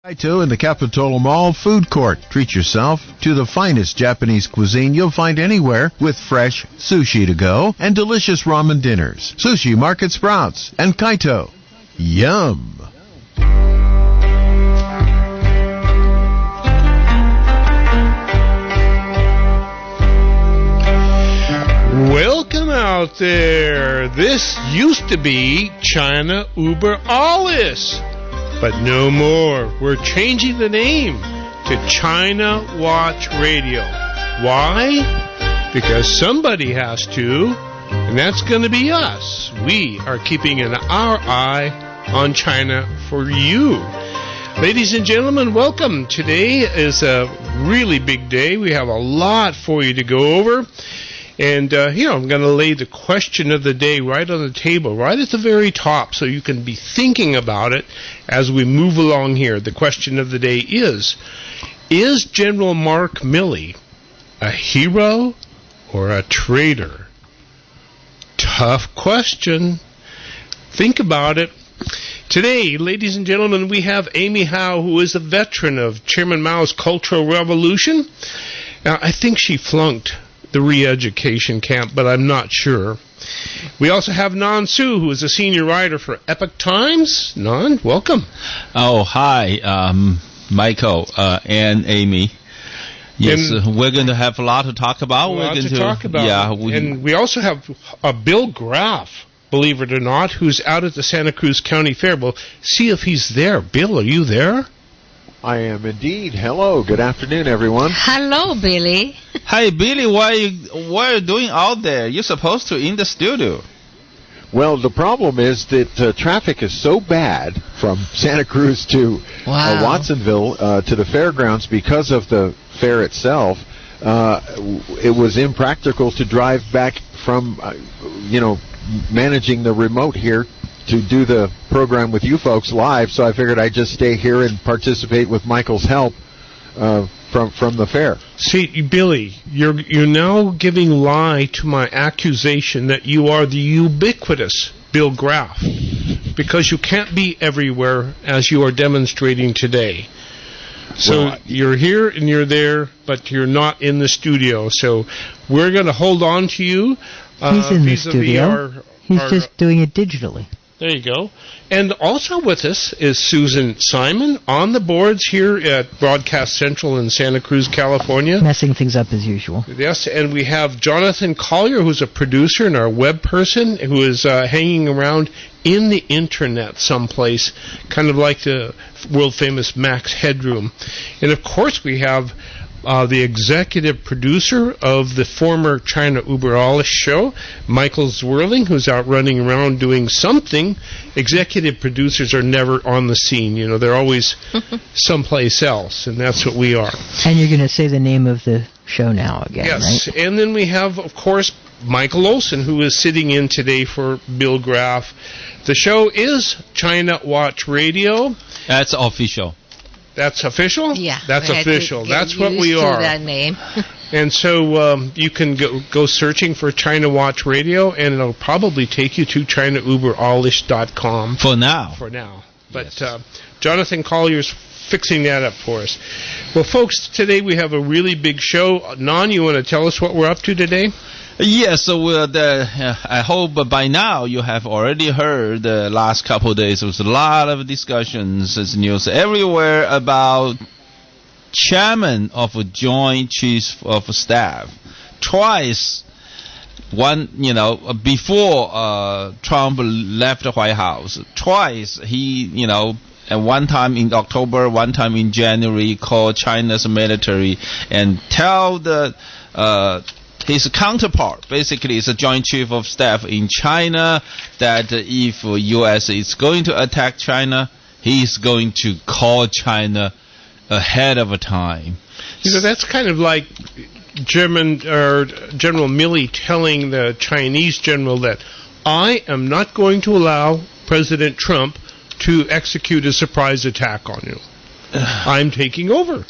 Taito in the Capitol Mall Food Court. Treat yourself to the finest Japanese cuisine you'll find anywhere with fresh sushi to go and delicious ramen dinners. Sushi Market Sprouts and Kaito. Yum! Welcome out there. This used to be China Über Alles. But no more. We're changing the name to China Watch Radio. Why? Because somebody has to, and that's going to be us. We are keeping our eye on China for you. Ladies and gentlemen, welcome. Today is a really big day. We have a lot for you to go over. And, I'm going to lay the question of the day right on the table, right at the very top, so you can be thinking about it as we move along here. The question of the day is General Mark Milley a hero or a traitor? Tough question. Think about it. Today, ladies and gentlemen, we have Amy Howe, who is a veteran of Chairman Mao's Cultural Revolution. Now, I think she flunked the re-education camp, but I'm not sure. We also have Nan Su, who is a senior writer for Epoch Times. Nan, welcome. Oh, hi, Michael and Amy. Yes, we're going to have a lot to talk about. Yeah, and we also have Bill Graff, believe it or not, who's out at the Santa Cruz County Fair. We'll see if he's there. Bill, are you there? I am indeed. Hello. Good afternoon, everyone. Hello, Billy. Hey, Billy, what are you doing out there? You're supposed to in the studio. Well, the problem is that traffic is so bad from Santa Cruz to Watsonville to the fairgrounds because of the fair itself. It was impractical to drive back from, managing the remote here to do the program with you folks live, so I figured I'd just stay here and participate with Michael's help from the fair. See, Billy, you're now giving lie to my accusation that you are the ubiquitous Bill Graff, because you can't be everywhere as you are demonstrating today. So you're here and you're there, but you're not in the studio. So we're going to hold on to you. He's in the studio. He's just doing it digitally. There you go. And also with us is Susan Simon on the boards here at Broadcast Central in Santa Cruz, California. Messing things up as usual. Yes, and we have Jonathan Collier, who's a producer and our web person, who is hanging around in the internet someplace, kind of like the world-famous Max Headroom. And, of course, we have the executive producer of the former China Über Alles show, Michael Zwirling, who's out running around doing something. Executive producers are never on the scene. They're always someplace else, and that's what we are. And you're going to say the name of the show now again, yes, right? And then we have, of course, Michael Olson, who is sitting in today for Bill Graff. The show is China Watch Radio. That's official. That's official? Yeah. That's official. That's what we are. are. That name. And so you can go searching for China Watch Radio, and it'll probably take you to ChinaUberAllish.com. For now. But yes. Jonathan Collier's fixing that up for us. Well, folks, today we have a really big show. Nan, you want to tell us what we're up to today? Yes, so I hope by now you have already heard the last couple of days. There was a lot of discussions, as news everywhere about chairman of a Joint Chiefs of Staff. Twice, before Trump left the White House, twice he, and one time in October, one time in January, called China's military and tell his counterpart, basically, is a Joint Chief of Staff in China, that if U.S. is going to attack China, he's going to call China ahead of time. That's kind of like General Milley telling the Chinese general that I am not going to allow President Trump to execute a surprise attack on you. I'm taking over.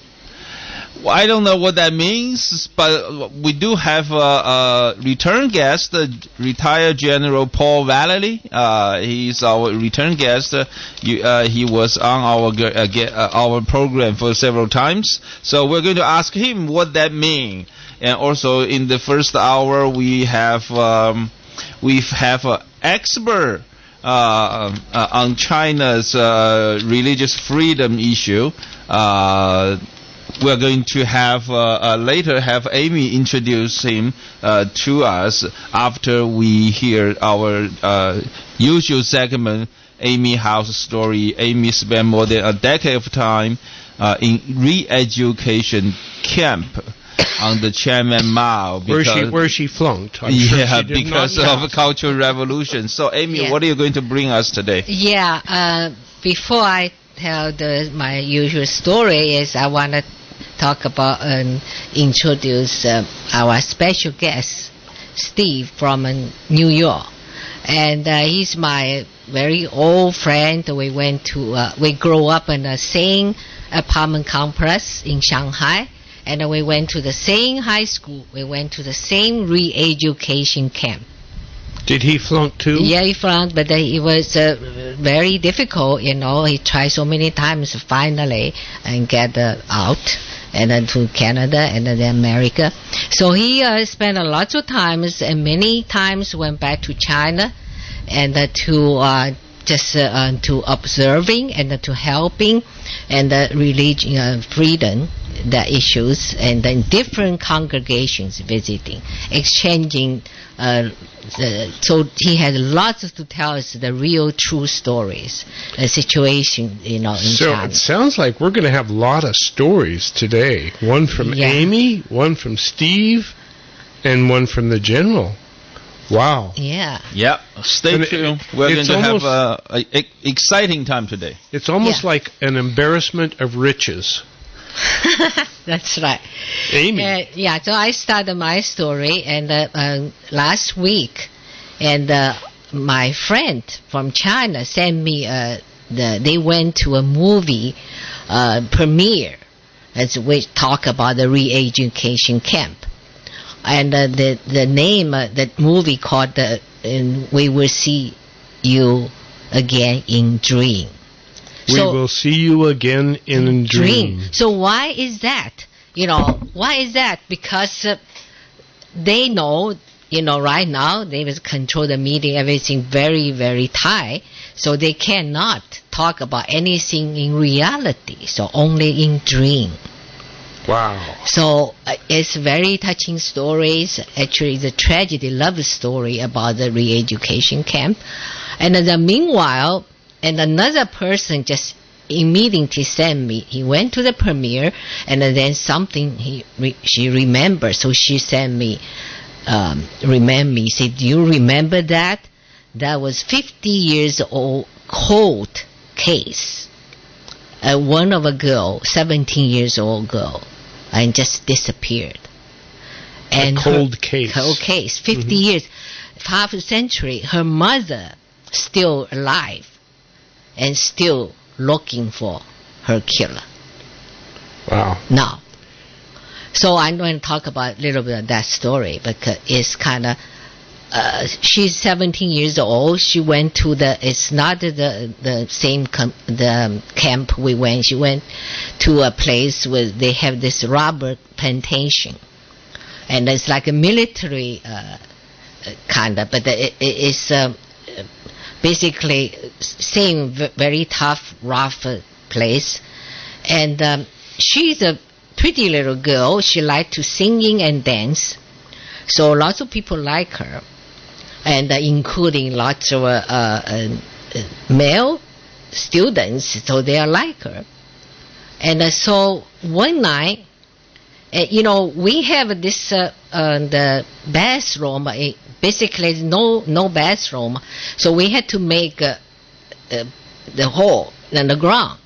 Well, I don't know what that means, but we do have a return guest, retired General Paul Vallely. He's our return guest. He was on our program for several times. So we're going to ask him what that means. And also in the first hour, we have an expert on China's religious freedom issue. We're going to have later have Amy introduce him to us after we hear our usual segment, Amy House Story. Amy spent more than a decade of time in re-education camp under Chairman Mao. Where she flunked. Because of Cultural Revolution. So, Amy, what are you going to bring us today? Before I tell my usual story, I want to talk about introduce our special guest, Steve from New York, and he's my very old friend. We grew up in the same apartment complex in Shanghai, and we went to the same high school. We went to the same re-education camp. Did he flunk too? Yeah, he flunked, but it was very difficult. He tried so many times finally and get out, and then to Canada and then America. So he spent a lot of times, and many times went back to China, and to observing and to helping, and religion freedom, the issues, and then different congregations visiting, exchanging. So he has lots to tell us the real true stories, the situation, in China. So it sounds like we're going to have a lot of stories today. One from Amy, one from Steve, and one from the General. Wow. Yeah. Yep. Stay tuned. We're going to have an exciting time today. It's almost like an embarrassment of riches. That's right. Amy. So I started my story, and last week, and my friend from China sent me they went to a movie premiere, as we talk about the re-education camp, and the name that movie called We Will See You Again in Dream. We will see you again in dream. So why is that? Why is that? Because they know, right now they will control the media, everything very, very tight. So they cannot talk about anything in reality. So only in dream. Wow. So it's very touching stories. Actually, it's a tragedy love story about the re-education camp. And meanwhile, and another person just immediately sent me. He went to the premiere, and then something she remembered. So she sent me, said, "Do you remember that? That was 50 years old cold case. One of a girl, 17 years old girl, and just disappeared. And cold case. Cold case. 50 years, half a century. Her mother still alive." And still looking for her killer. Wow. Now, so I'm going to talk about a little bit of that story, because it's kind of, she's 17 years old. She went to it's not the same the camp we went. She went to a place where they have this rubber plantation. And it's like a military kind of, but it's basically same very tough, rough place. And she's a pretty little girl. She liked to singing and dance. So lots of people like her, and including lots of male students, so they like her. And so one night, we have this the bathroom. Basically, no bathroom, so we had to make the hole in the ground,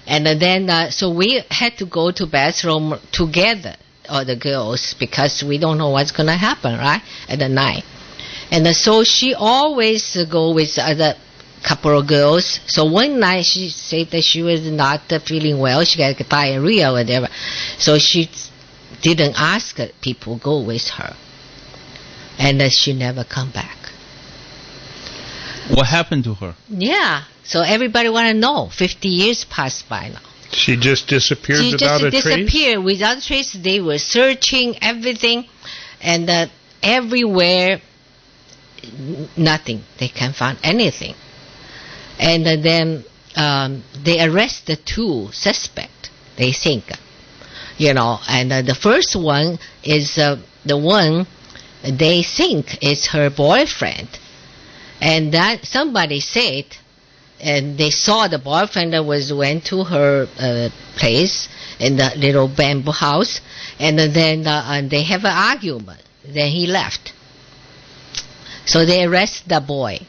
and then so we had to go to bathroom together, all the girls, because we don't know what's gonna happen, right, at the night. And so she always go with other couple of girls. So one night she said that she was not feeling well. She got diarrhea or whatever. So she didn't ask people go with her. And she never come back. What happened to her? Yeah. So everybody want to know. 50 years passed by now. She just disappeared without a trace? She just disappeared without a trace. They were searching everything. And everywhere, nothing. They can't find anything. And then they arrested 2 suspects, they think. And the first one is the one they think is her boyfriend. And that somebody said, and they saw the boyfriend went to her place in the little bamboo house, and then they have an argument. Then he left. So they arrest the boy,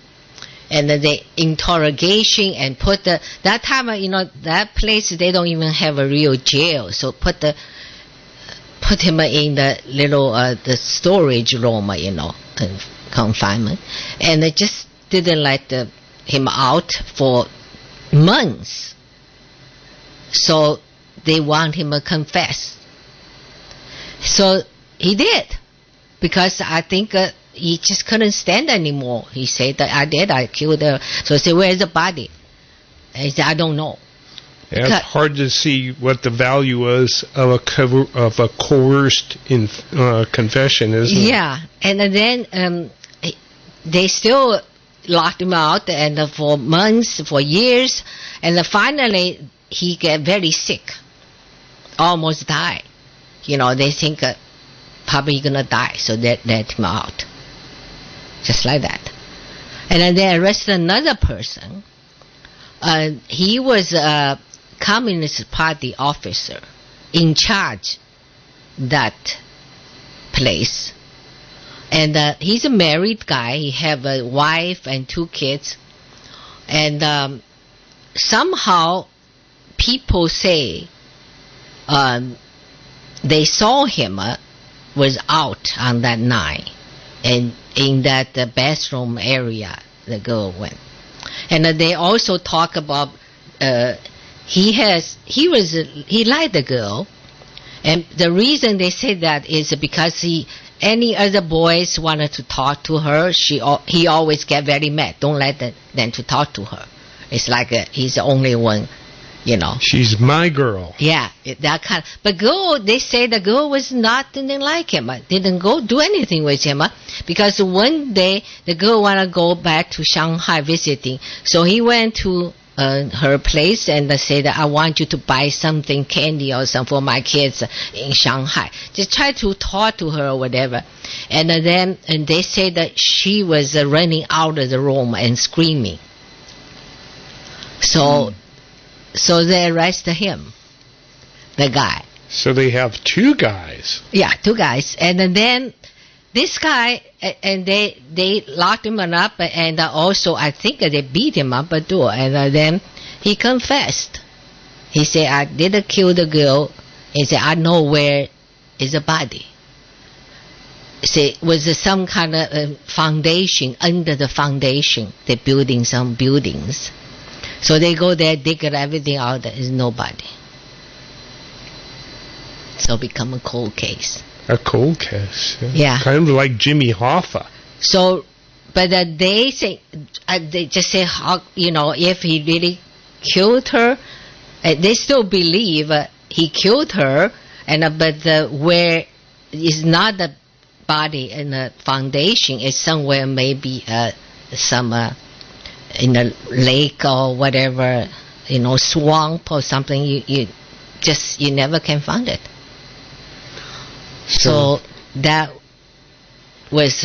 and the interrogation and put that time that place they don't even have a real jail, so put him in the little the storage room, confinement, and they just didn't let him out for months. So they want him to confess. So he did, because I think he just couldn't stand anymore. He said that I killed her. So I said, where's the body? And he said, I don't know. Yeah, it's hard to see what the value is of a coerced confession, isn't it? Yeah, and then they still locked him out, and for months, for years, and finally he got very sick, almost died. They think probably gonna die, so they let him out, just like that. And then they arrested another person. He was a Communist Party officer in charge that place. And he's a married guy. He have a wife and 2 kids. And somehow people say they saw him was out on that night, and in that bathroom area the girl went. And they also talk about he liked the girl, and the reason they say that is because any other boys wanted to talk to her, he always get very mad. Don't let them to talk to her. It's like he's the only one, She's my girl. Yeah, that kind. But they say the girl was didn't like him. Didn't go do anything with him, because one day the girl wanna go back to Shanghai visiting. So he went to her place and said, I want you to buy something, candy or something for my kids in Shanghai. Just try to talk to her or whatever. And then they say that she was running out of the room and screaming. So they arrested him, the guy. So they have 2 guys. Yeah, 2 guys. And then this guy, and they locked him up, and also I think they beat him up too. And then he confessed. He said, I didn't kill the girl. He said, I know where is the body. Say, was some kind of foundation, under the foundation, they're building some buildings. So they go there, dig everything out, there is nobody. So become a cold case. A cold case. Yeah. Kind of like Jimmy Hoffa. So, but they say, they just say, if he really killed her, they still believe he killed her, but where is not the body in the foundation, is somewhere maybe some in a lake or whatever, swamp or something. You never can find it. So that was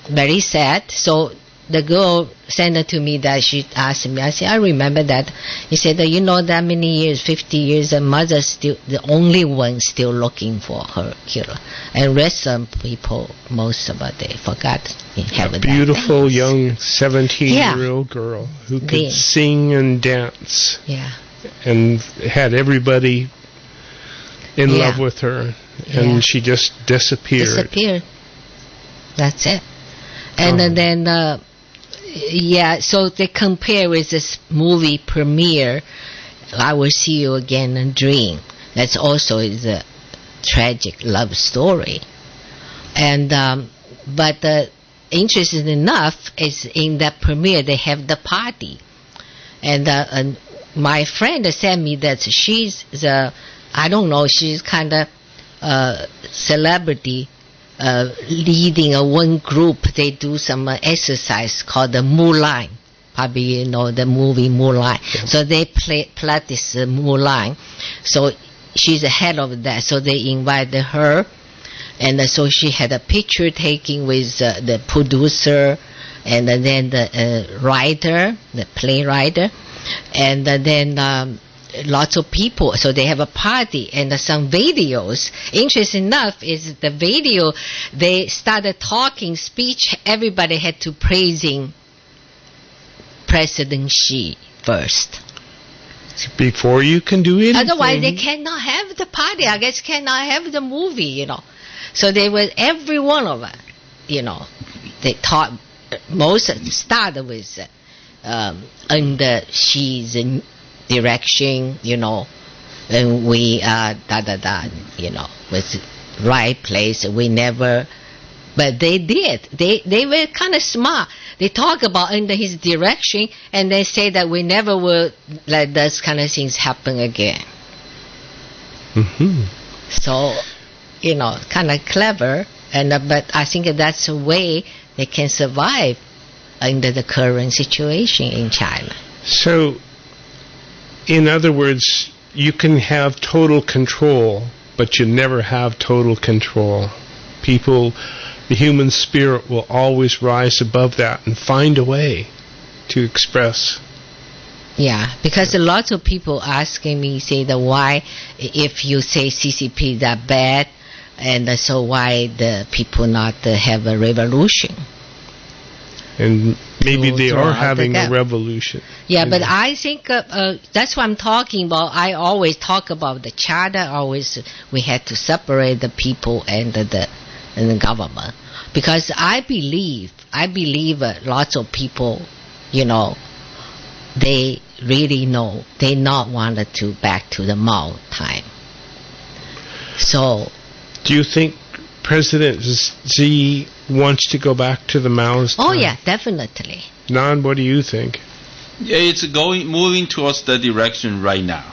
very sad. So the girl sent it to me, that she asked me. I said, I remember that. He said that, that many years, 50 years, the mother still the only one still looking for her killer. And rest of people, most of it, they forgot. A beautiful young 17-year-old girl who could sing and dance. Yeah. And had everybody in love with her. And she just disappeared. That's it. And then, so they compare with this movie premiere, I Will See You Again in Dream. That's also is tragic love story. And but interesting enough is in that premiere they have the party, and my friend said me that she's I don't know, she's kind of celebrity leading one group. They do some exercise called the Mulan. Probably you know the movie Mulan. Yes. So they practice Mulan. So she's the head of that. So they invited her, and so she had a picture taking with the producer, and then the writer, the playwright, and then lots of people. So they have a party and some videos. Interesting enough is the video, they started talking speech, everybody had to praising President Xi first. Before you can do anything. Otherwise they cannot have the party, I guess cannot have the movie, you know. So they were, every one of them, you know, they taught, most started with under Xi's direction, you know, and we you know, was right place. We never, but they did. They were kind of smart. They talk about under his direction, and they say that we never will let those kind of things happen again. Mm-hmm. So, you know, kind of clever, and but I think that's a way they can survive under the current situation in China. So, in other words, you can have total control, but you never have total control. People, the human spirit will always rise above that and find a way to express. Yeah, because a lot of people asking me, say that why, if you say CCP that bad, and so why the people not have a revolution? And maybe they are having a revolution. Yeah, but I think that's what I'm talking about. I always talk about the charter. Always we had to separate the people and the government, because I believe lots of people, you know, they really know they not wanted to back to the Mao time. So, do you think President Xi wants to go back to the Mao's time? Oh yeah, definitely. Nan, what do you think? Yeah, it's moving towards that direction right now.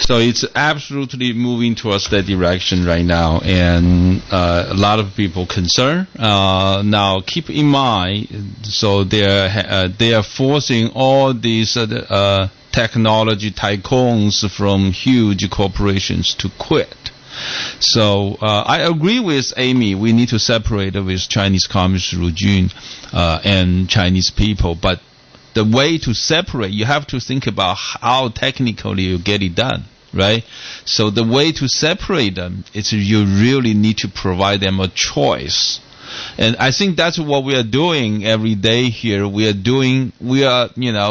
So it's absolutely moving towards that direction right now, and a lot of people concerned. Now, keep in mind, so they are forcing all these technology tycoons from huge corporations to quit. So I agree with Amy. We need to separate with Chinese Communist regime and Chinese people. But the way to separate, you have to think about how technically you get it done, right? So the way to separate them is you really need to provide them a choice. And I think that's what we are doing every day here. We are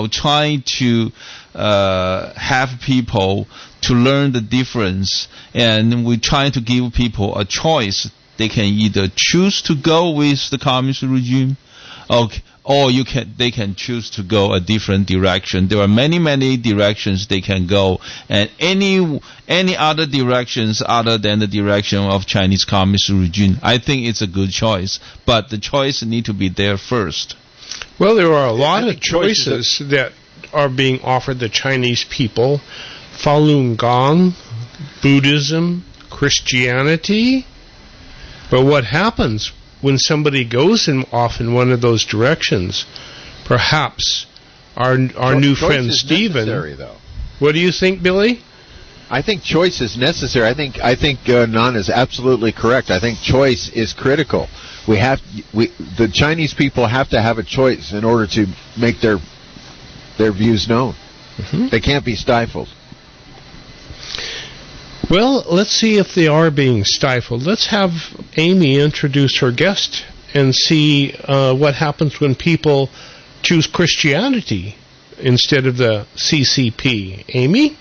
trying to have people to learn the difference, and we're trying to give people a choice. They can either choose to go with the communist regime, or they can choose to go a different direction. There are many directions they can go, and any other directions other than the direction of Chinese communist regime, I think it's a good choice. But the choice need to be there first. Well, there are a lot of choices that are being offered the Chinese people. Falun Gong, Buddhism, Christianity. But what happens when somebody goes off in one of those directions? Perhaps our new friend Stephen. Though. What do you think, Billy? I think choice is necessary. I think Nan is absolutely correct. I think choice is critical. The Chinese people have to have a choice in order to make their views known. Mm-hmm. They can't be stifled. Well, let's see if they are being stifled. Let's have Amy introduce her guest and see what happens when people choose Christianity instead of the CCP. Amy?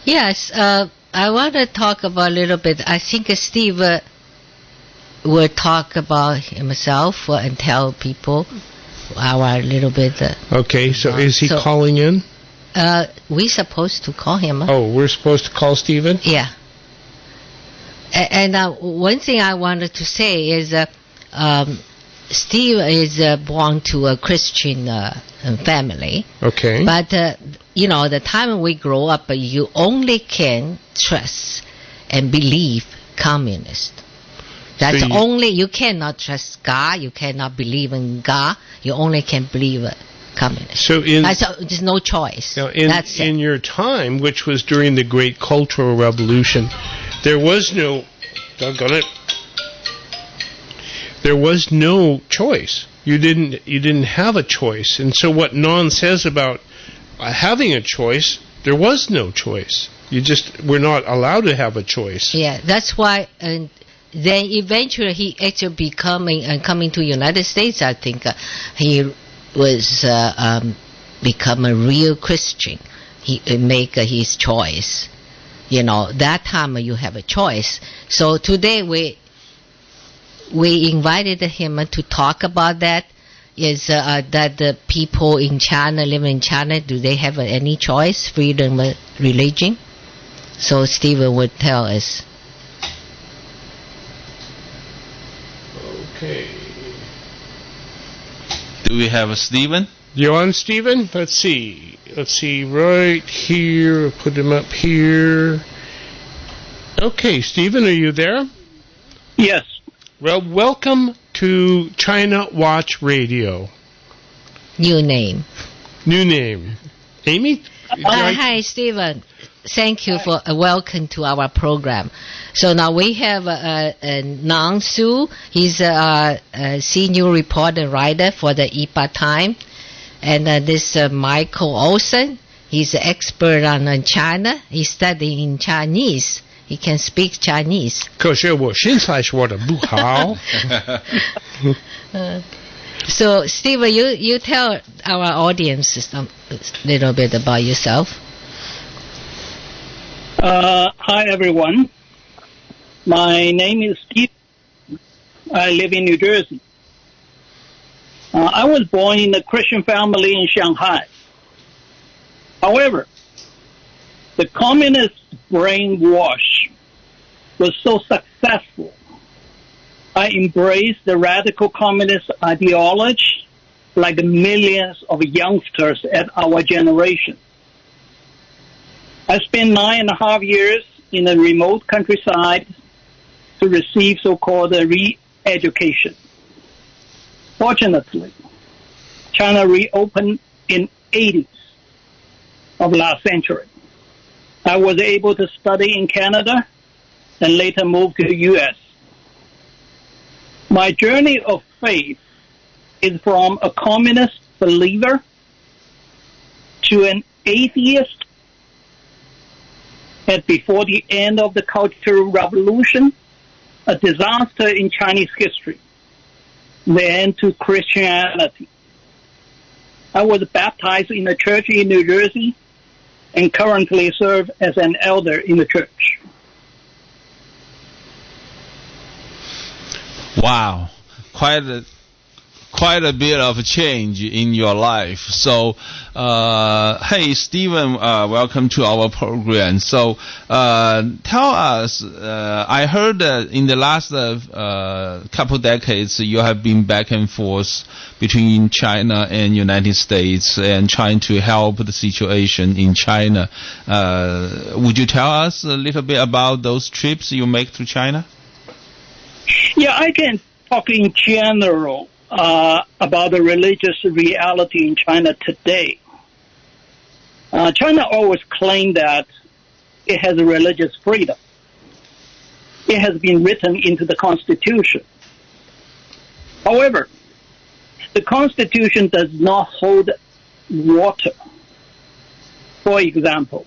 Yes, I want to talk about a little bit. I think Steve will talk about himself and tell people our little bit. Okay, so is he calling in? We're supposed to call him. Oh, we're supposed to call Stephen? Yeah. And one thing I wanted to say is Steve is born to a Christian family. Okay. But, the time we grow up, you only can trust and believe communists. That's only, you cannot trust God, you cannot believe in God, you only can believe communists. So there's no choice. In your time, which was during the Great Cultural Revolution, there was no, there was no choice. You didn't have a choice. And so what Non says about having a choice, there was no choice. You just were not allowed to have a choice. Yeah, that's why. And then eventually he actually coming to United States. I think he was become a real Christian. He make his choice. That time you have a choice. So today we invited him to talk about that. Is that the people in China, living in China, do they have any choice, freedom of religion? So Stephen would tell us. Okay. Do we have a Stephen? You on, Stephen? Let's see. Right here. Put him up here. Okay, Stephen, are you there? Yes. Well, welcome to China Watch Radio. New name. Amy? Hi, Stephen. Thank you for welcome to our program. So now we have Nang Su. He's a senior reporter writer for the Ipa Time. And this Michael Olsen. He's an expert on China. He's studying Chinese. He can speak Chinese. 可是我现在说的不好。 So, Steve, you tell our audience a little bit about yourself. Hi, everyone. My name is Steve. I live in New Jersey. I was born in a Christian family in Shanghai. However, the communist brainwash was so successful. I embraced the radical communist ideology like millions of youngsters at our generation. I spent 9.5 years in a remote countryside to receive so-called re-education. Fortunately, China reopened in 80s of last century. I was able to study in Canada and later moved to the U.S. My journey of faith is from a communist believer to an atheist. And before the end of the Cultural Revolution, a disaster in Chinese history, then to Christianity. I was baptized in a church in New Jersey and currently serve as an elder in the church. Wow, quite a bit of change in your life. So, hey, Stephen, welcome to our program. So, tell us, I heard that in the last couple decades, you have been back and forth between China and United States and trying to help the situation in China. Would you tell us a little bit about those trips you make to China? Yeah, I can talk in general about the religious reality in China today. China always claimed that it has religious freedom. It has been written into the Constitution. However, the Constitution does not hold water. For example,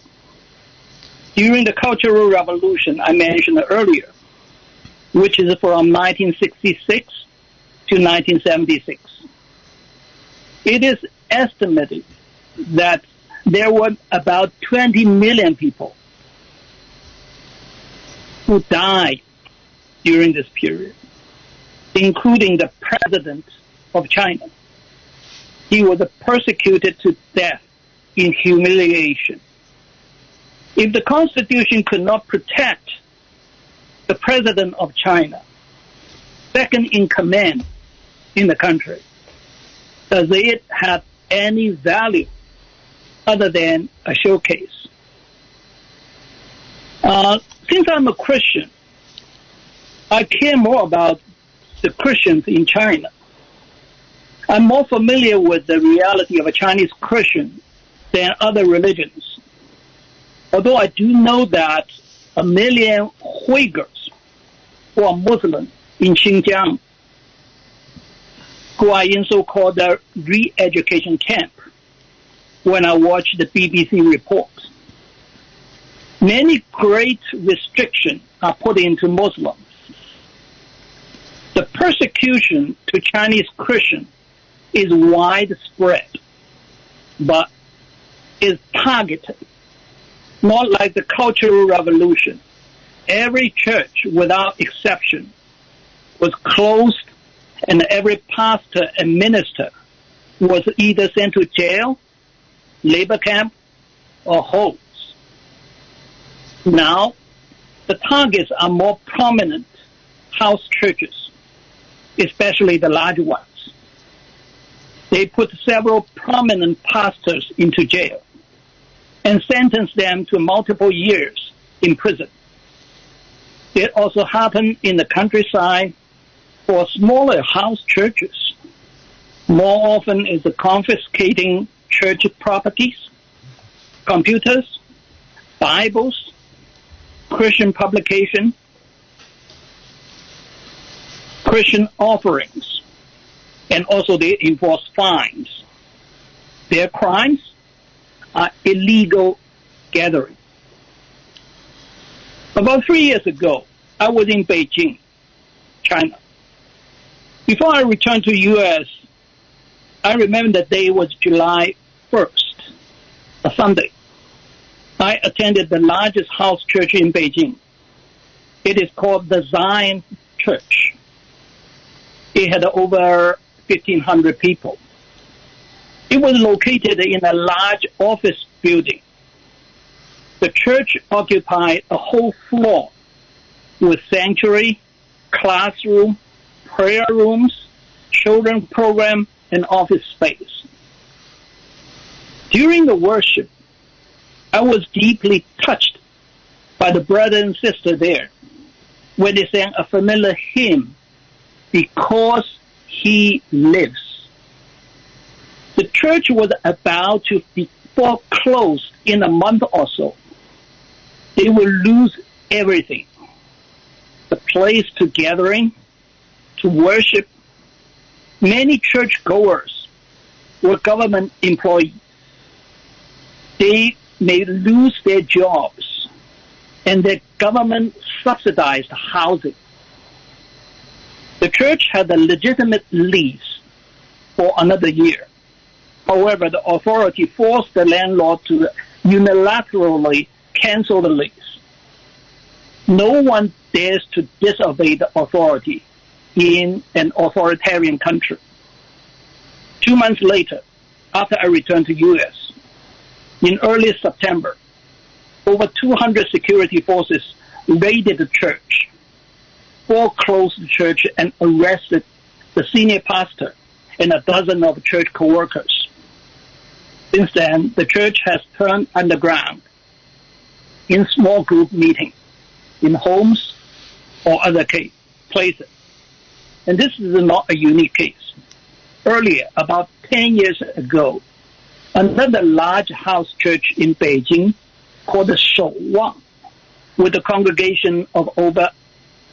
during the Cultural Revolution I mentioned earlier, which is from 1966 to 1976. It is estimated that there were about 20 million people who died during this period, including the president of China. He was persecuted to death in humiliation. If the Constitution could not protect the president of China, second in command in the country, does it have any value other than a showcase? Since I'm a Christian, I care more about the Christians in China. I'm more familiar with the reality of a Chinese Christian than other religions. Although I do know that 1 million Uyghurs, who are Muslim in Xinjiang, who are in so-called re-education camp, when I watch the BBC reports. Many great restrictions are put into Muslims. The persecution to Chinese Christians is widespread, but is targeted, not like the Cultural Revolution. Every church, without exception, was closed, and every pastor and minister was either sent to jail, labor camp, or holes. Now, the targets are more prominent house churches, especially the large ones. They put several prominent pastors into jail and sentenced them to multiple years in prison. It also happened in the countryside for smaller house churches. More often is the confiscating church properties, computers, Bibles, Christian publication, Christian offerings, and also they enforce fines. Their crimes are illegal gathering. About 3 years ago, I was in Beijing, China. Before I returned to U.S., I remember the day was July 1st, a Sunday. I attended the largest house church in Beijing. It is called the Zion Church. It had over 1,500 people. It was located in a large office building. The church occupied a whole floor with sanctuary, classroom, prayer rooms, children program, and office space. During the worship, I was deeply touched by the brother and sister there when they sang a familiar hymn, Because He Lives. The church was about to be foreclosed in a month or so. They will lose everything. The place to gathering, to worship. Many churchgoers were government employees. They may lose their jobs, and the government subsidized housing. The church had a legitimate lease for another year. However, the authority forced the landlord to unilaterally cancel the lease. No one dares to disobey the authority in an authoritarian country. 2 months later, after I returned to U.S., in early September, over 200 security forces raided the church, foreclosed the church, and arrested the senior pastor and a dozen of church co-workers. Since then, the church has turned underground in small group meetings, in homes or other places. And this is not a unique case. Earlier, about 10 years ago, another large house church in Beijing called the Shouwang, with a congregation of over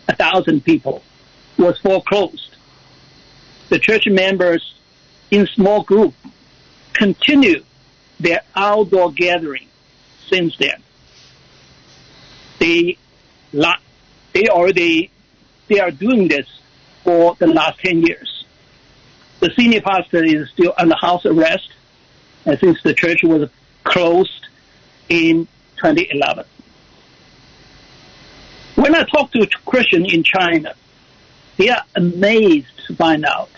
1,000 people, was foreclosed. The church members in small group continue their outdoor gathering since then. They are doing this for the last 10 years. The senior pastor is still under house arrest, and since the church was closed in 2011. When I talk to Christians in China, they are amazed to find out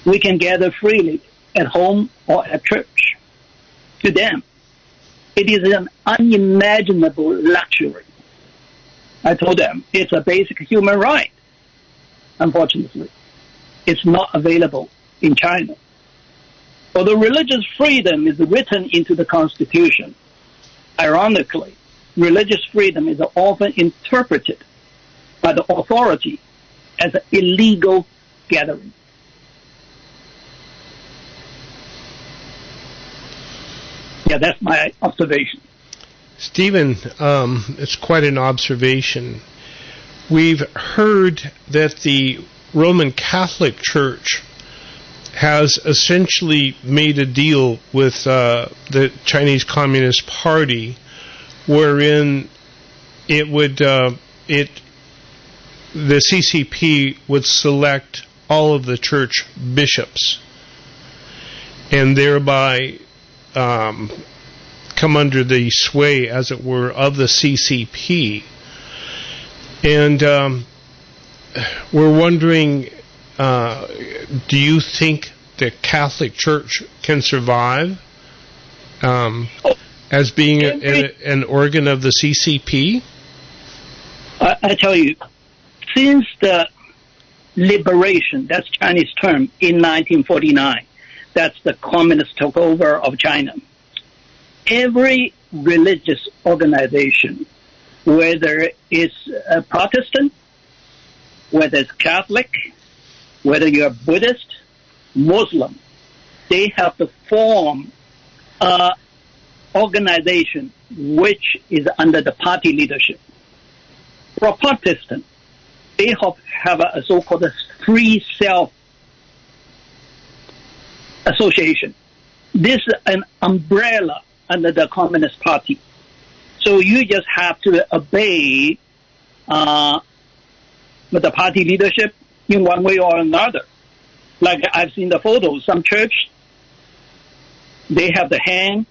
we can gather freely at home or at church. To them, it is an unimaginable luxury. I told them it's a basic human right. Unfortunately, it's not available in China. Although religious freedom is written into the Constitution, ironically, religious freedom is often interpreted by the authority as an illegal gathering. Yeah, that's my observation. Stephen, it's quite an observation. We've heard that the Roman Catholic Church has essentially made a deal with the Chinese Communist Party, wherein it would the CCP would select all of the church bishops, and thereby come under the sway, as it were, of the CCP. And we're wondering, do you think the Catholic Church can survive as being an organ of the CCP? I tell you, since the liberation, that's Chinese term, in 1949, that's the communists took over of China. Every religious organization, whether it's a Protestant, whether it's Catholic, whether you're Buddhist, Muslim, they have to form an organization which is under the party leadership. For Protestant, they have a so-called free self association. This is an umbrella under the Communist Party. So you just have to obey the party leadership in one way or another. Like I've seen the photos, some church, they have the hang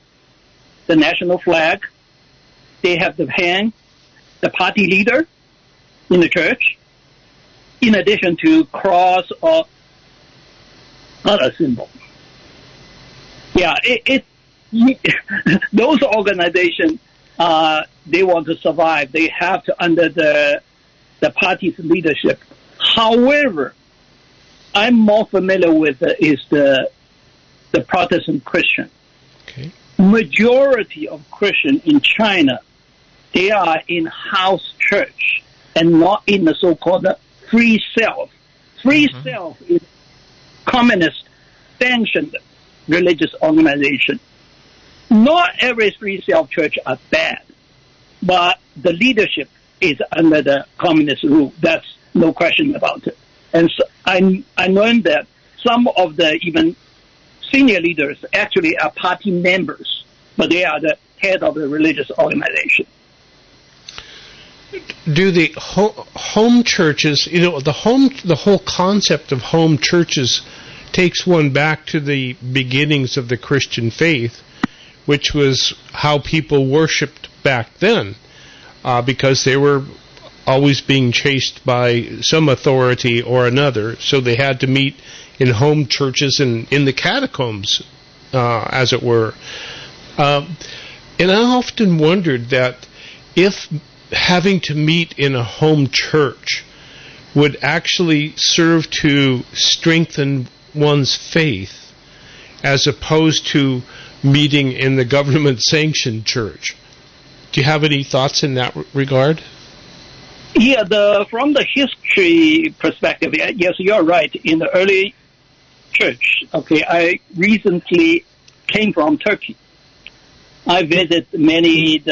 the national flag, they have to hang the party leader in the church, in addition to cross or other symbol. Yeah, those organizations, they want to survive. They have to under the party's leadership. However, I'm more familiar with is the Protestant Christian. Okay. Majority of Christian in China, they are in house church and not in the so-called free self. Free self is communist sanctioned religious organization. Not every free self church are bad, but the leadership is under the communist rule. That's no question about it. And so I learned that some of the even senior leaders actually are party members, but they are the head of the religious organization. Do the home churches, the whole concept of home churches takes one back to the beginnings of the Christian faith, which was how people worshipped back then, because they were always being chased by some authority or another, so they had to meet in home churches and in the catacombs, as it were. And I often wondered that if having to meet in a home church would actually serve to strengthen one's faith as opposed to meeting in the government-sanctioned church. Do you have any thoughts in that regard? Yeah, from the history perspective, yes, you're right. In the early church, I recently came from Turkey. I visited many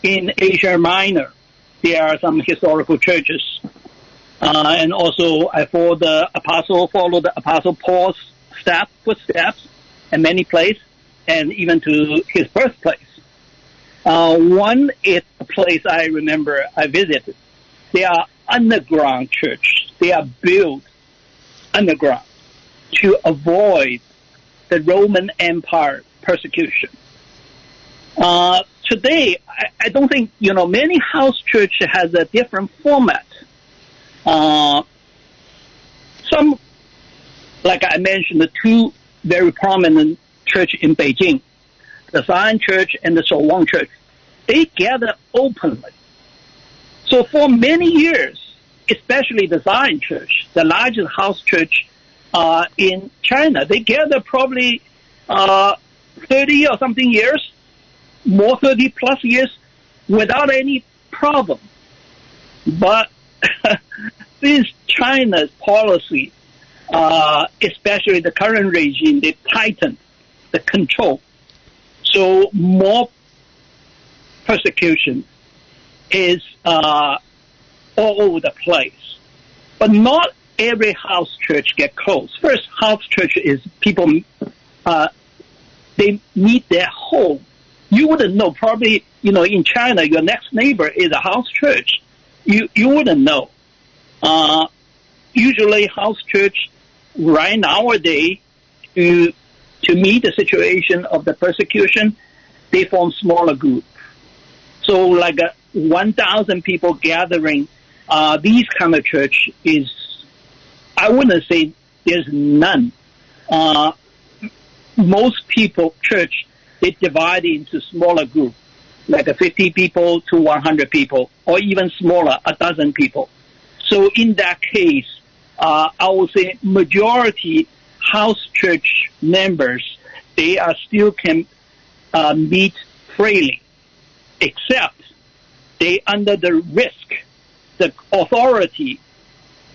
in Asia Minor. There are some historical churches, and also I followed the Apostle Paul's footsteps in many places, and even to his birthplace. One is a place I remember I visited. They are underground church. They are built underground to avoid the Roman Empire persecution. Today, I don't think, many house church has a different format. Some, like I mentioned, the two very prominent church in Beijing, the Zion Church and the Zuocheng Church, they gather openly So for many years, especially the Zion Church, the largest house church in China, they gather probably 30 or something years, more 30 plus years, without any problem. But since China's policy, especially the current regime, they tightened the control. So more persecution is all over the place. But not every house church get closed. First, house church is people, they meet their home. You wouldn't know. Probably, in China, your next neighbor is a house church. You wouldn't know. Usually, house church right nowadays to meet the situation of the persecution, they form smaller groups. So, like 1,000 people gathering, these kind of church is, I wouldn't say there's none. Most people church, they divide into smaller groups, like 50 people to 100 people, or even smaller, 1,000 people. So in that case, I would say majority house church members, they are still can meet freely, except they under the risk, the authority.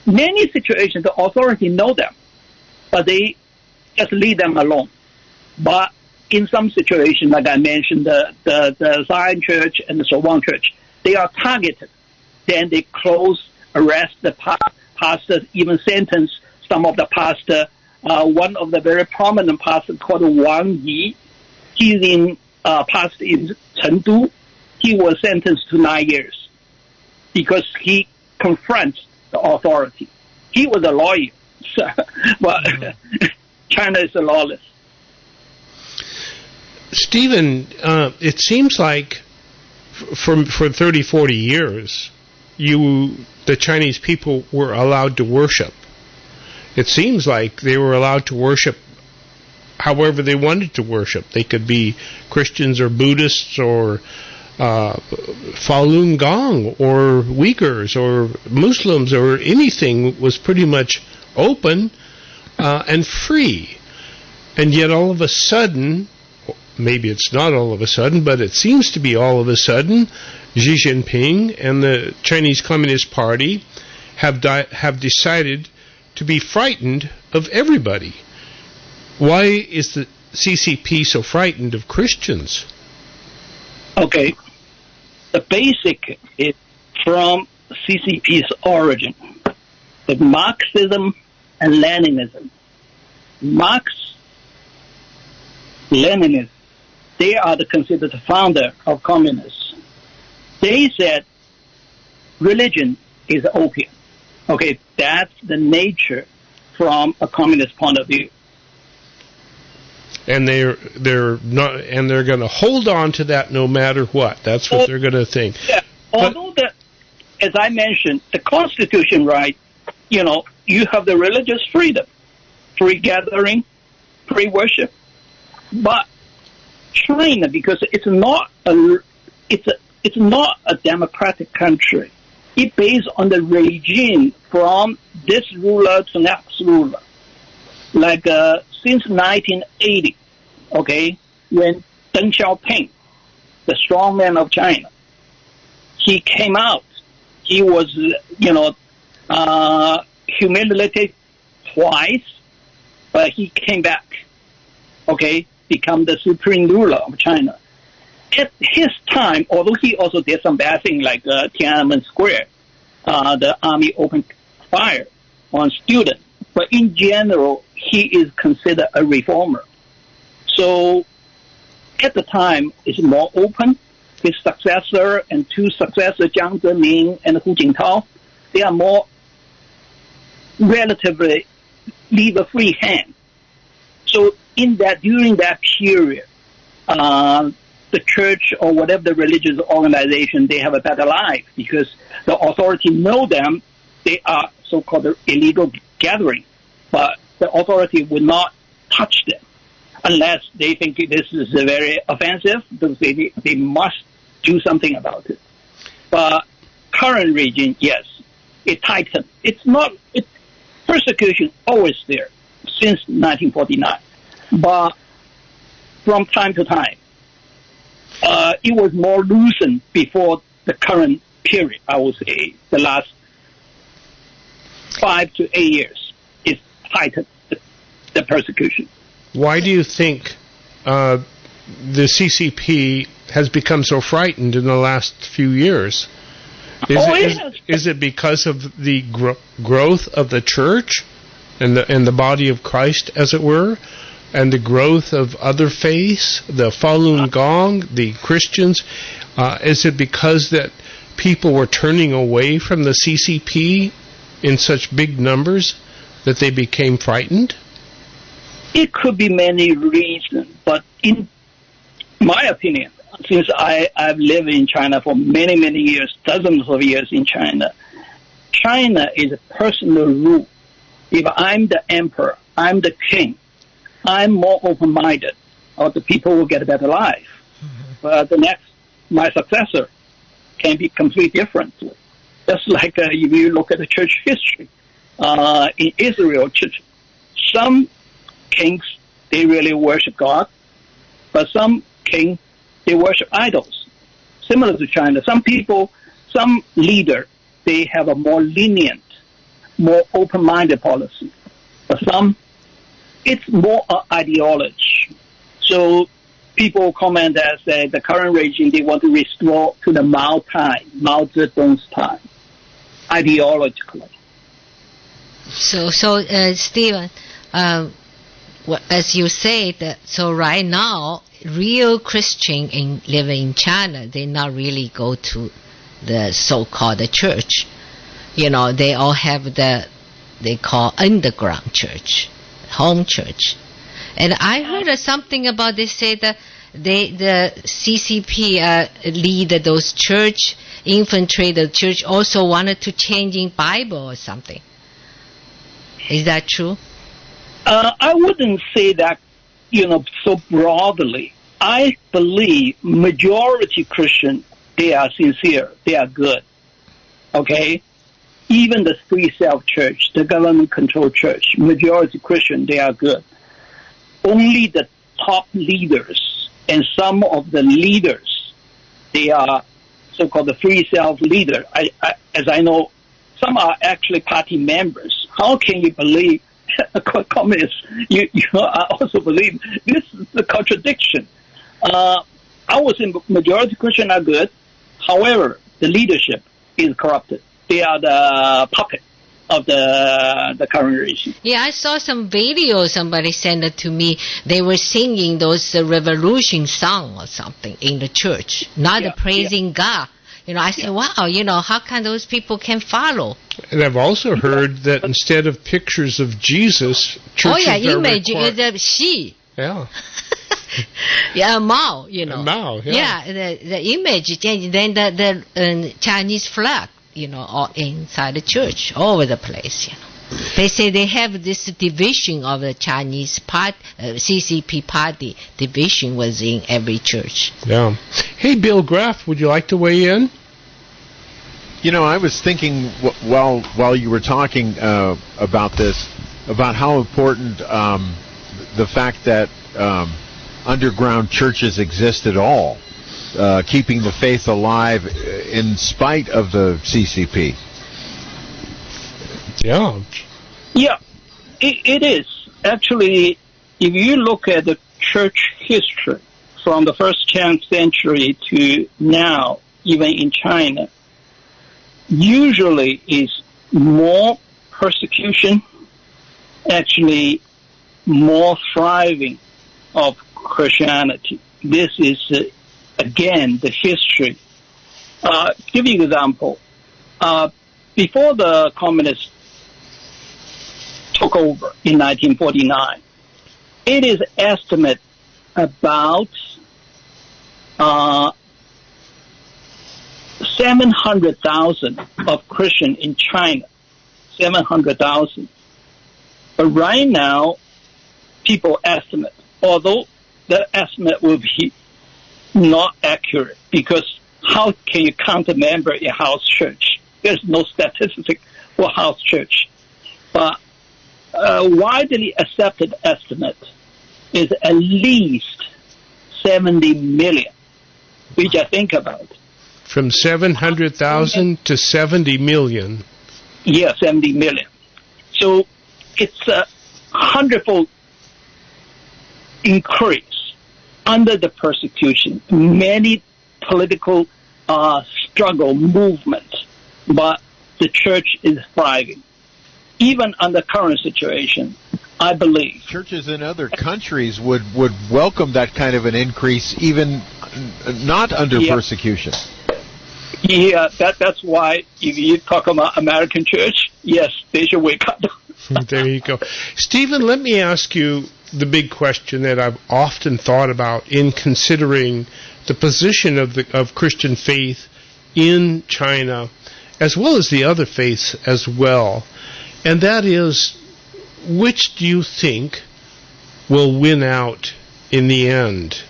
Many situations, the authority know them, but they just leave them alone. But in some situations, like I mentioned, the Zion Church and the Woodward Church, they are targeted. Then they close, arrest the pastors, even sentence some of the pastors. One of the very prominent pastors called Wang Yi, he's in pastor in Chengdu. He was sentenced to 9 years because he confronts the authority. He was a lawyer, but China is lawless. Stephen, it seems like for 30, 40 years, the Chinese people were allowed to worship. It seems like they were allowed to worship however they wanted to worship. They could be Christians or Buddhists or Falun Gong or Uyghurs or Muslims or anything was pretty much open and free. And yet all of a sudden, maybe it's not all of a sudden, but it seems to be all of a sudden, Xi Jinping and the Chinese Communist Party have decided to be frightened of everybody. Why is the CCP so frightened of Christians? Okay. The basic is from CCP's origin. The Marxism and Leninism. Marx, Lenin, they are considered the founder of communists. They said religion is opium. Okay, that's the nature from a communist point of view. And they're going to hold on to that no matter what. That's what they're going to think. Yeah. Although as I mentioned, the Constitution, right? You have the religious freedom, free gathering, free worship. But China, because it's not a democratic country. It's based on the regime from this ruler to next ruler. Like since 1980, okay, when Deng Xiaoping, the strongman of China, he came out. He was, humiliated twice, but he came back. Okay, become the supreme ruler of China. At his time, although he also did some bad things like Tiananmen Square, the army opened fire on students, but in general, he is considered a reformer. So at the time, it's more open. His successor and two successors, Jiang Zemin and Hu Jintao, they are more relatively leave a free hand. So during that period, the church or whatever the religious organization, they have a better life because the authority know them. They are so-called illegal gathering, but the authority will not touch them unless they think this is very offensive, because they must do something about it. But current regime, yes, it tightened. Persecution always there since 1949, but from time to time, it was more loosened before the current period. I would say the last 5 to 8 years is tightened the persecution. Why do you think the CCP has become so frightened in the last few years? Is it because of the growth of the church and the body of Christ, as it were, and the growth of other faiths, the Falun Gong, the Christians? Is it because that people were turning away from the CCP in such big numbers that they became frightened? It could be many reasons, but in my opinion, since I've lived in China for many, many years, dozens of years in China, China is a personal rule. If I'm the emperor, I'm the king, I'm more open-minded, or the people will get a better life. But my successor can be completely different. Just like if you look at the church history, in Israel, some kings, they really worship God, but some kings, they worship idols. Similar to China, some leader, they have a more lenient, more open-minded policy. But some, it's more ideology. So people comment as the current regime, they want to restore to the Mao Zedong's time, ideologically. So Stephen, as you said, so right now, real Christian living in China, they not really go to the so-called church. They all have they call underground church, home church. And I heard something about, they say that the CCP lead those church, infiltrate the church, also wanted to change in Bible or something. Is that true? I wouldn't say that, so broadly. I believe majority Christian, they are sincere, they are good. Okay? Even the Free Self Church, the government-controlled church, majority Christian, they are good. Only the top leaders and some of the leaders, they are so-called the Free Self leader. As I know, some are actually party members. How can you believe communists? I also believe this is the contradiction. I would say majority Christian are good. However, the leadership is corrupted. They are the puppet of the current regime. Yeah, I saw some video. Somebody sent it to me. They were singing those revolution song or something in the church, not praising God. I said, wow, how can those people can follow? And I've also heard that instead of pictures of Jesus, churches image is a she. Yeah. Yeah, Mao, Mao, yeah. The image, then the Chinese flag, all inside the church, all over the place, They say they have this division of the Chinese CCP party division within every church. Yeah. Hey, Bill Graff, would you like to weigh in? I was thinking while you were talking about this, about how important the fact that underground churches exist at all, keeping the faith alive in spite of the CCP. Yeah. Yeah, it is. Actually, if you look at the church history from the first 10th century to now, even in China, usually is more persecution, actually more thriving of Christianity. This is, again, the history. Give you an example. Before the communists took over in 1949, it is estimated about 700,000 of Christians in China. 700,000. But right now, people estimate, although the estimate will be not accurate, because how can you count a member in house church? There's no statistic for house church. But widely accepted estimate is at least 70 million. We just think about it. From 700,000 to 70 million. Yeah, 70 million. So it's a 100-fold increase under the persecution. Many political struggle movements, but the church is thriving. Even under current situation, I believe churches in other countries would welcome that kind of an increase, even not under persecution. Yeah, that's why if you talk about American church, yes, they should wake up. There you go. Stephen, let me ask you the big question that I've often thought about in considering the position of Christian faith in China, as well as the other faiths as well. And that is, which do you think will win out in the end?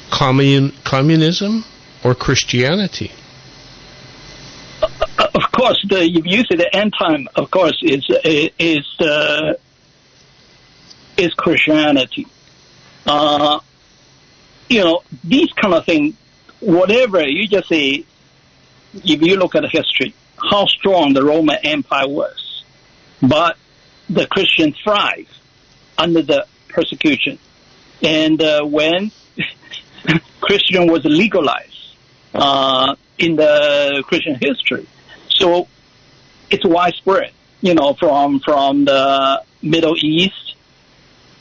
Communism or Christianity? Of course, if you say the end time, of course, is Christianity. These kind of things, whatever you just say, if you look at the history, how strong the Roman Empire was, but the Christians thrived under the persecution, and when Christian was legalized in the Christian history, so it's widespread. From the Middle East,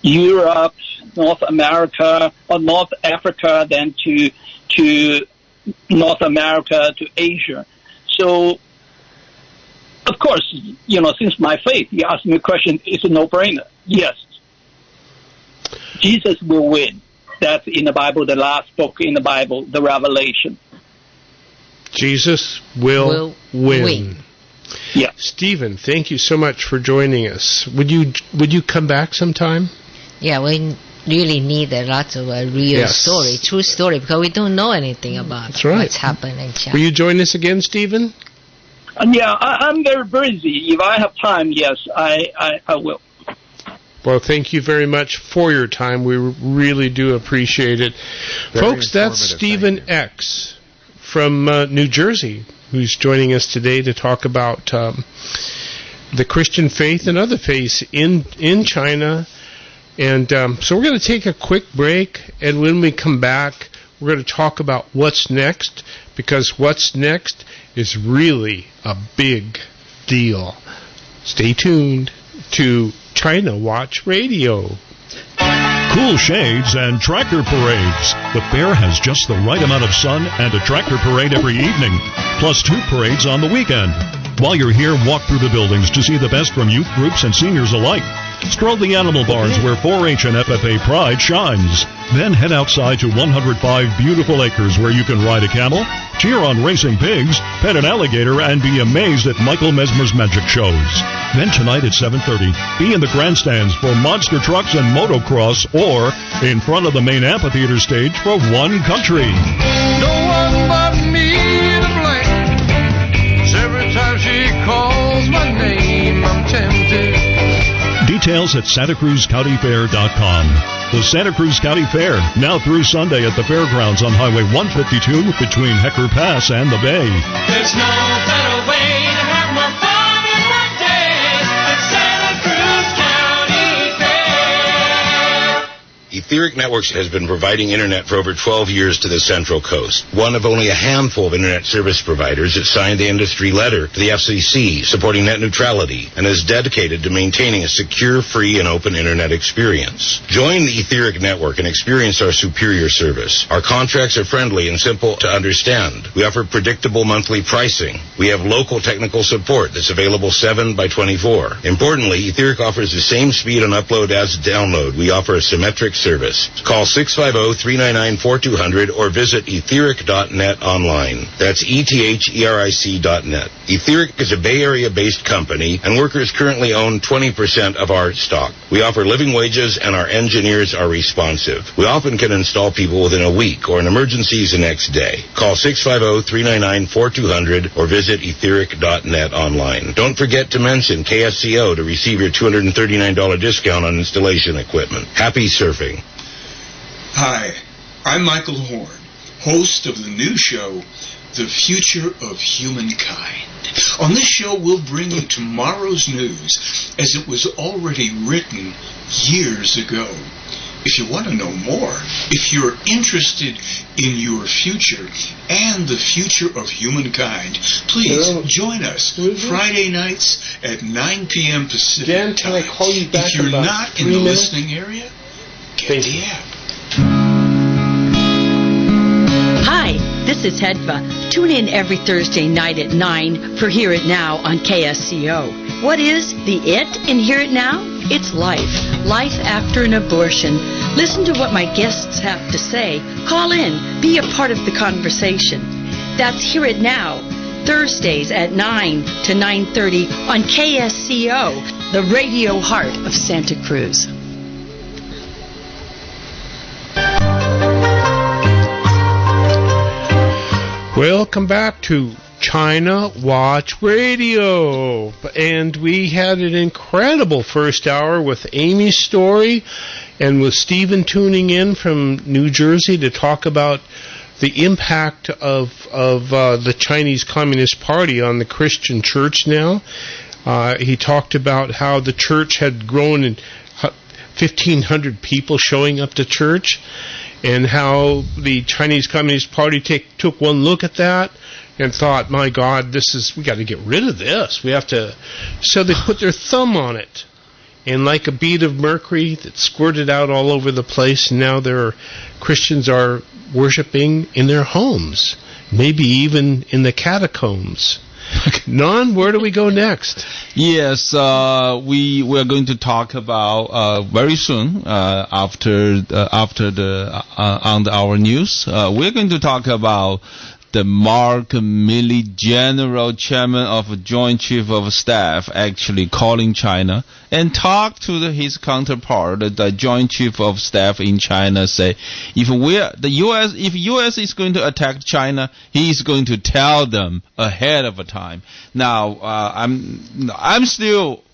Europe, North America, or North Africa, then to North America, to Asia. So, of course, since my faith, you ask me a question, it's a no-brainer. Yes. Jesus will win. That's in the Bible, the last book in the Bible, the Revelation. Jesus will win. Yeah. Stephen, thank you so much for joining us. Would you come back sometime? Yeah, we really need a lot of real story, true story, because we don't know anything about what's happening in China. Will you join us again, Stephen? Yeah, I'm very busy. If I have time, yes, I will. Well, thank you very much for your time. We really do appreciate it. Folks, that's Stephen X from New Jersey, who's joining us today to talk about the Christian faith and other faiths in China. And so we're going to take a quick break, and when we come back, we're going to talk about what's next, because what's next is really a big deal. Stay tuned to China Watch Radio. Cool shades and tractor parades. The fair has just the right amount of sun and a tractor parade every evening, plus 2 parades on the weekend. While you're here, walk through the buildings to see the best from youth groups and seniors alike. Stroll the animal barns where 4-H and FFA pride shines. Then head outside to 105 beautiful acres where you can ride a camel, cheer on racing pigs, pet an alligator, and be amazed at Michael Mesmer's magic shows. Then tonight at 7:30, be in the grandstands for monster trucks and motocross, or in front of the main amphitheater stage for One Country. No one but me to blame. Every time she calls my name, I'm tempted. Details at SantaCruzCountyFair.com. The Santa Cruz County Fair, now through Sunday at the fairgrounds on Highway 152 between Hecker Pass and the Bay. There's no better way to have more fun in one day than Santa Cruz County Fair. Etheric Networks has been providing internet for over 12 years to the Central Coast. One of only a handful of internet service providers that signed the industry letter to the FCC supporting net neutrality and is dedicated to maintaining a secure, free, and open internet experience. Join the Etheric Network and experience our superior service. Our contracts are friendly and simple to understand. We offer predictable monthly pricing. We have local technical support that's available 7/24. Importantly, Etheric offers the same speed on upload as download. We offer a symmetric service. service. Call 650-399-4200 or visit etheric.net online. That's ETHERIC.net. Etheric is a Bay Area-based company, and workers currently own 20% of our stock. We offer living wages, and our engineers are responsive. We often can install people within a week, or in emergencies the next day. Call 650-399-4200 or visit etheric.net online. Don't forget to mention KSCO to receive your $239 discount on installation equipment. Happy surfing. Hi, I'm Michael Horn, host of the new show, The Future of Humankind. On this show, we'll bring you tomorrow's news as it was already written years ago. If you want to know more, if you're interested in your future and the future of humankind, please join us Friday nights at 9 p.m. Pacific time. If you're not in the listening area, get the app. Hi, this is Hedva. Tune in every Thursday night at 9 for Hear It Now on KSCO. What is the it in Hear It Now? It's life. Life after an abortion. Listen to what my guests have to say. Call in. Be a part of the conversation. That's Hear It Now, Thursdays at 9 to 9:30 on KSCO, the radio heart of Santa Cruz. Welcome back to China Watch Radio. And we had an incredible first hour with Amy's story and with Stephen tuning in from New Jersey to talk about the impact of the Chinese Communist Party on the Christian church now. He talked about how the church had grown in 1,500 people showing up to church, and how the Chinese Communist Party took one look at that and thought, my God, we got to get rid of this. We have to. So they put their thumb on it, and like a bead of mercury that squirted out all over the place, now Christians are worshiping in their homes, maybe even in the catacombs. Non, where do we go next? Yes, we are going to talk about very soon after on our news. We're going to talk about the Mark Milley, General Chairman of Joint Chief of Staff, actually calling China and talk to his counterpart, the Joint Chief of Staff in China, say if U.S. is going to attack China, he is going to tell them ahead of time. Now, I'm still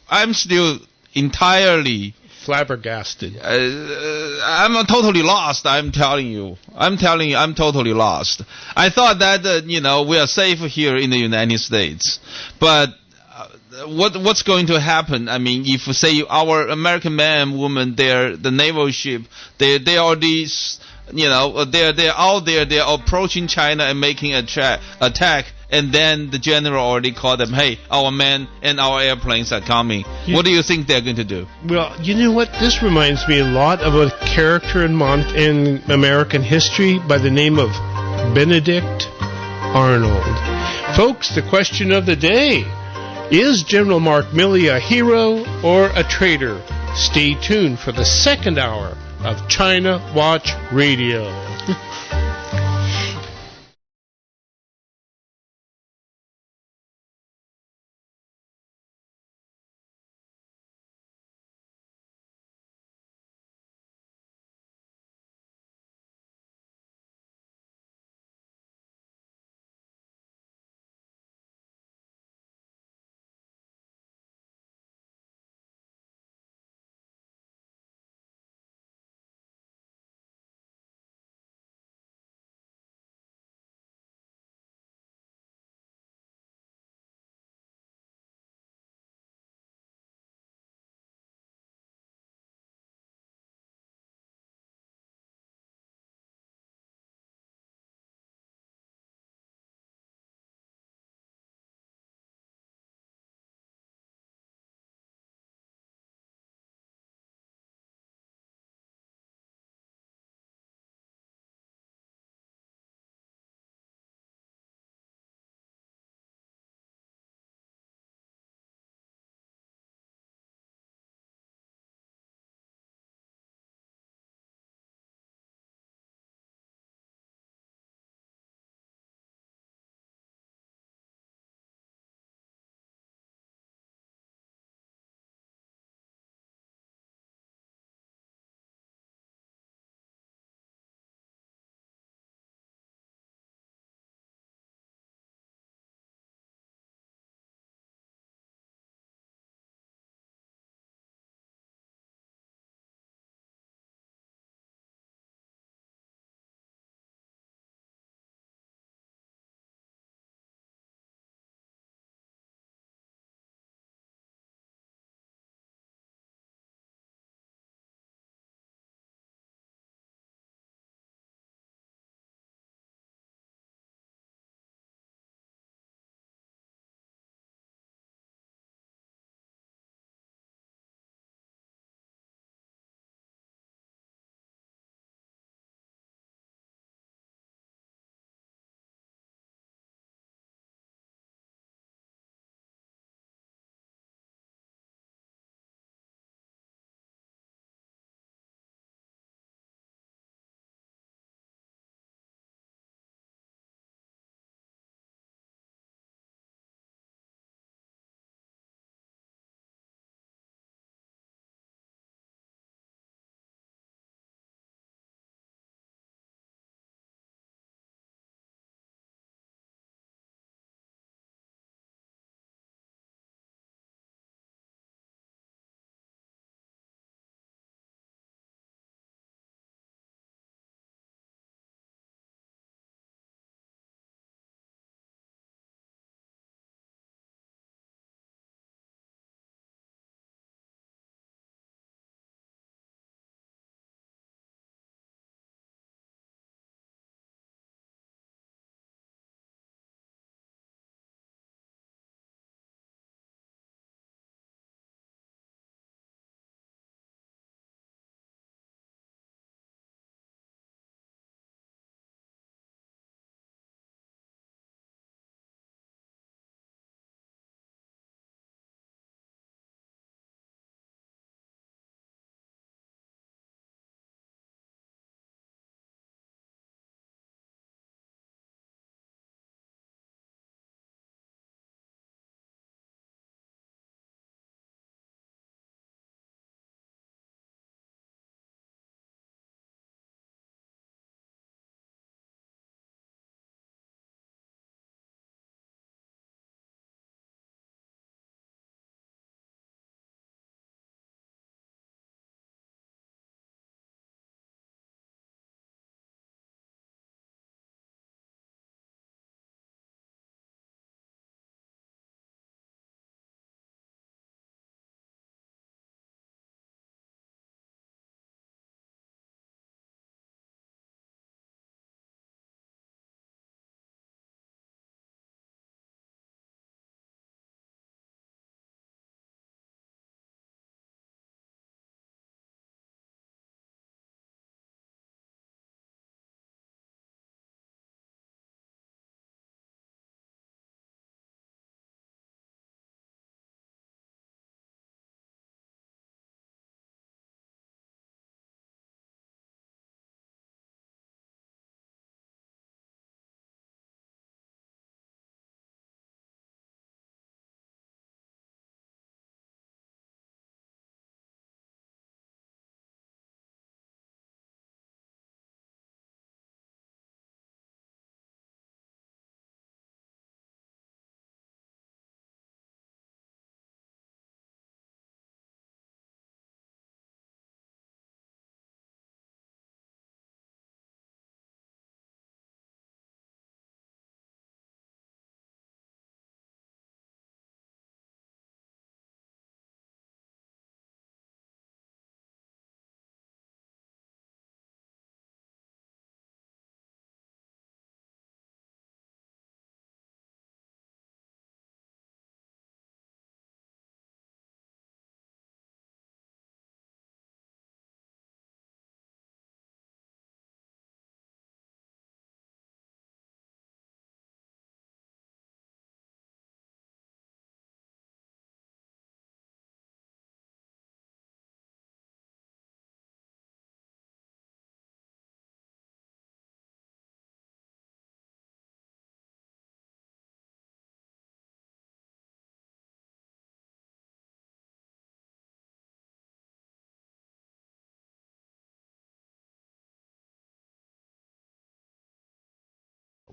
entirely flabbergasted. I'm totally lost. I'm telling you, I'm totally lost. I thought that we are safe here in the United States, but what's going to happen? I mean, if say our American man and woman, the naval ship, they already, they're out there, they're approaching China and making attack. And then the general already called them, hey, our men and our airplanes are coming. What do you think they're going to do? Well, you know what? This reminds me a lot of a character in American history by the name of Benedict Arnold. Folks, the question of the day: is General Mark Milley a hero or a traitor? Stay tuned for the second hour of China Watch Radio.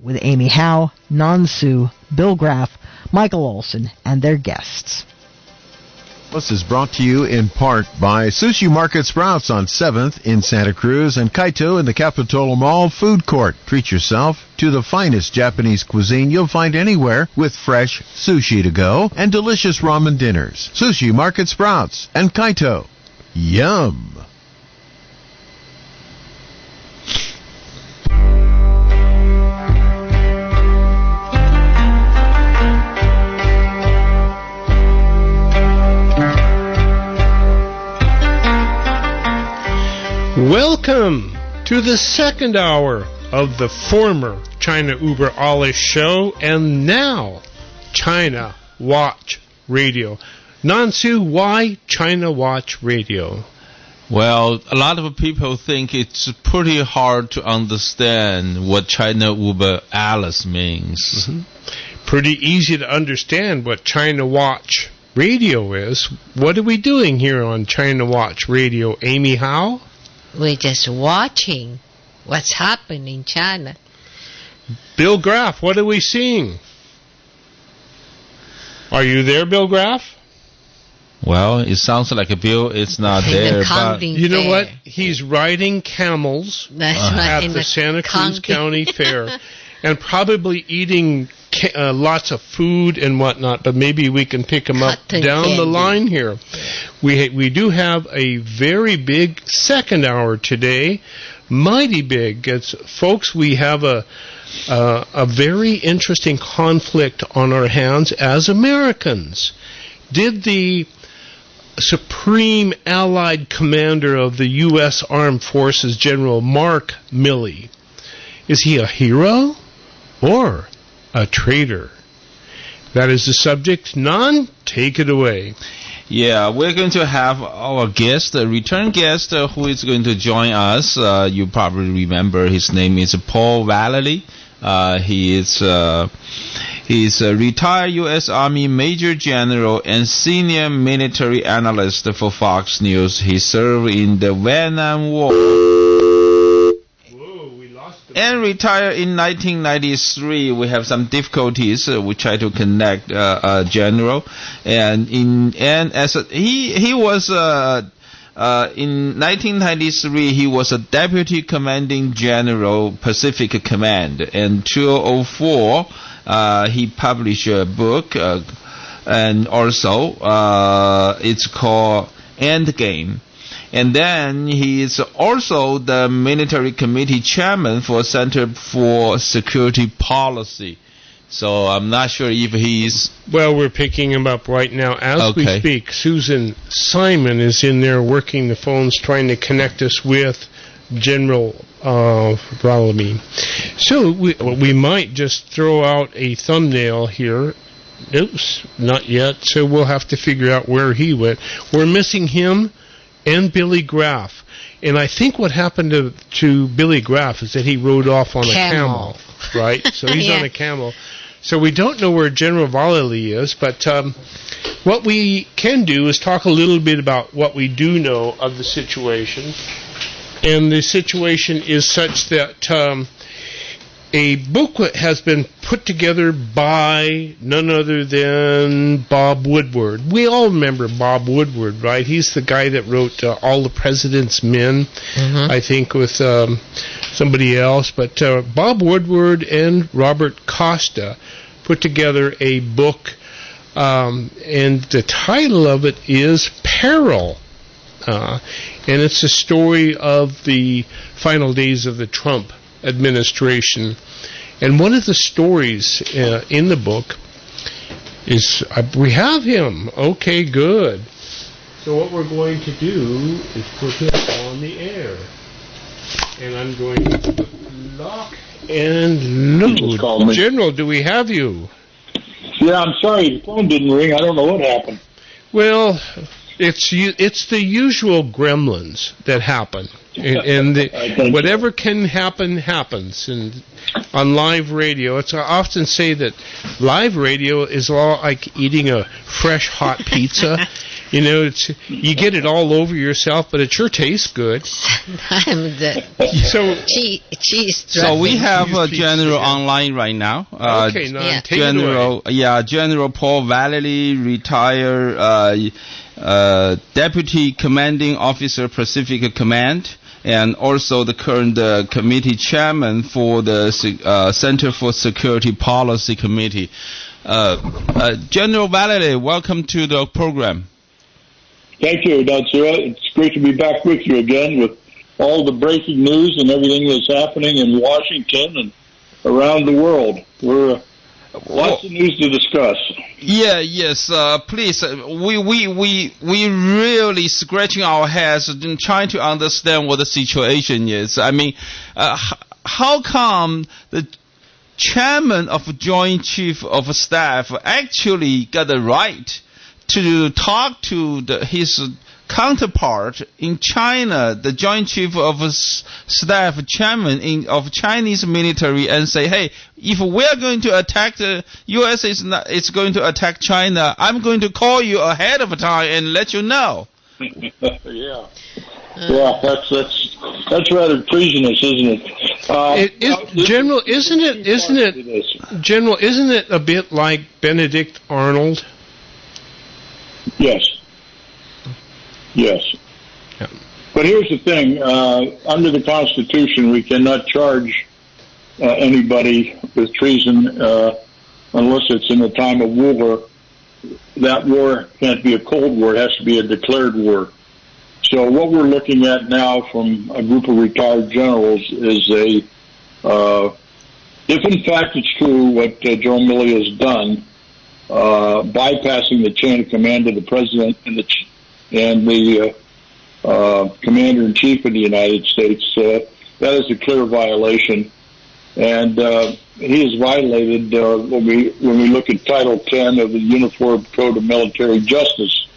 with Amy Howe, Nan Su, Bill Graff, Michael Olson, and their guests. This is brought to you in part by Sushi Market Sprouts on 7th in Santa Cruz and Kaito in the Capitola Mall Food Court. Treat yourself to the finest Japanese cuisine you'll find anywhere with fresh sushi to go and delicious ramen dinners. Sushi Market Sprouts and Kaito. Yum! Welcome to the second hour of the former China Uber Alles show and now China Watch Radio. Nansu, why China Watch Radio? Well, a lot of people think it's pretty hard to understand what China Uber Alles means. Mm-hmm. Pretty easy to understand what China Watch Radio is. What are we doing here on China Watch Radio, Amy Howe? We're just watching what's happening in China. Bill Graff, what are we seeing? Are you there, Bill Graff? Well, it sounds like a Bill is not there. But you know what? He's riding camels at the Santa Cruz County Fair and probably eating lots of food and whatnot, but maybe we can pick him up down the line here. We do have a very big second hour today, mighty big. Folks, we have a very interesting conflict on our hands as Americans. Did the Supreme Allied Commander of the U.S. Armed Forces, General Mark Milley, is he a hero or a traitor? That is the subject. Nan, take it away. Yeah, we're going to have our guest, a return guest, who is going to join us. You probably remember his name is Paul Vallely. He's a retired U.S. Army Major General and senior military analyst for Fox News. He served in the Vietnam War and retired in 1993. We have some difficulties. We try to connect General, and he was in 1993 he was a deputy commanding general Pacific Command. And 2004 he published a book, and also it's called Endgame. And then he is also the military committee chairman for Center for Security Policy. So I'm not sure if he's... Well, we're picking him up right now as we speak. Susan Simon is in there working the phones, trying to connect us with General Vallely. So we might just throw out a thumbnail here. Oops, not yet. So we'll have to figure out where he went. We're missing him and Billy Graff. And I think what happened to Billy Graff is that he rode off on a camel, right? So he's on a camel. So we don't know where General Vallely is, but what we can do is talk a little bit about what we do know of the situation. And the situation is such that a booklet has been put together by none other than Bob Woodward. We all remember Bob Woodward, right? He's the guy that wrote All the President's Men, I think, with somebody else. But Bob Woodward and Robert Costa put together a book, and the title of it is Peril. And it's a story of the final days of the Trump administration. And one of the stories in the book is, we have him. Okay, good. So what we're going to do is put him on the air. And I'm going to lock and load. General, do we have you? Yeah, I'm sorry. The phone didn't ring. I don't know what happened. Well, it's the usual gremlins that happen. And whatever can happen, happens. And on live radio, I often say that live radio is all like eating a fresh hot pizza. You know, you get it all over yourself, but it sure tastes good. So we have a general online right now. Okay, take it away. General Paul Vallely, retired Deputy Commanding Officer, Pacific Command, and also the current committee chairman for the Center for Security Policy Committee. General Vallely, welcome to the program. Thank you, Dr. It's great to be back with you again with all the breaking news and everything that's happening in Washington and around the world. We're lots of news to discuss. Yes, please. We really scratching our heads and trying to understand what the situation is. I mean, how come the chairman of Joint Chief of Staff actually got the right to talk to his counterpart in China, the Joint Chief of Staff chairman of Chinese military, and say, hey, if we're going to attack the U.S. is going to attack China, I'm going to call you ahead of time and let you know. Yeah, that's rather treasonous, isn't it? General, isn't it a bit like Benedict Arnold? Yes. Yeah. But here's the thing. Under the Constitution, we cannot charge anybody with treason unless it's in a time of war. That war can't be a cold war. It has to be a declared war. So what we're looking at now from a group of retired generals is if in fact it's true what General Milley has done, bypassing the chain of command of the president and the commander-in-chief of the United States, that is a clear violation. And he has violated, when we look at Title 10 of the Uniform Code of Military Justice,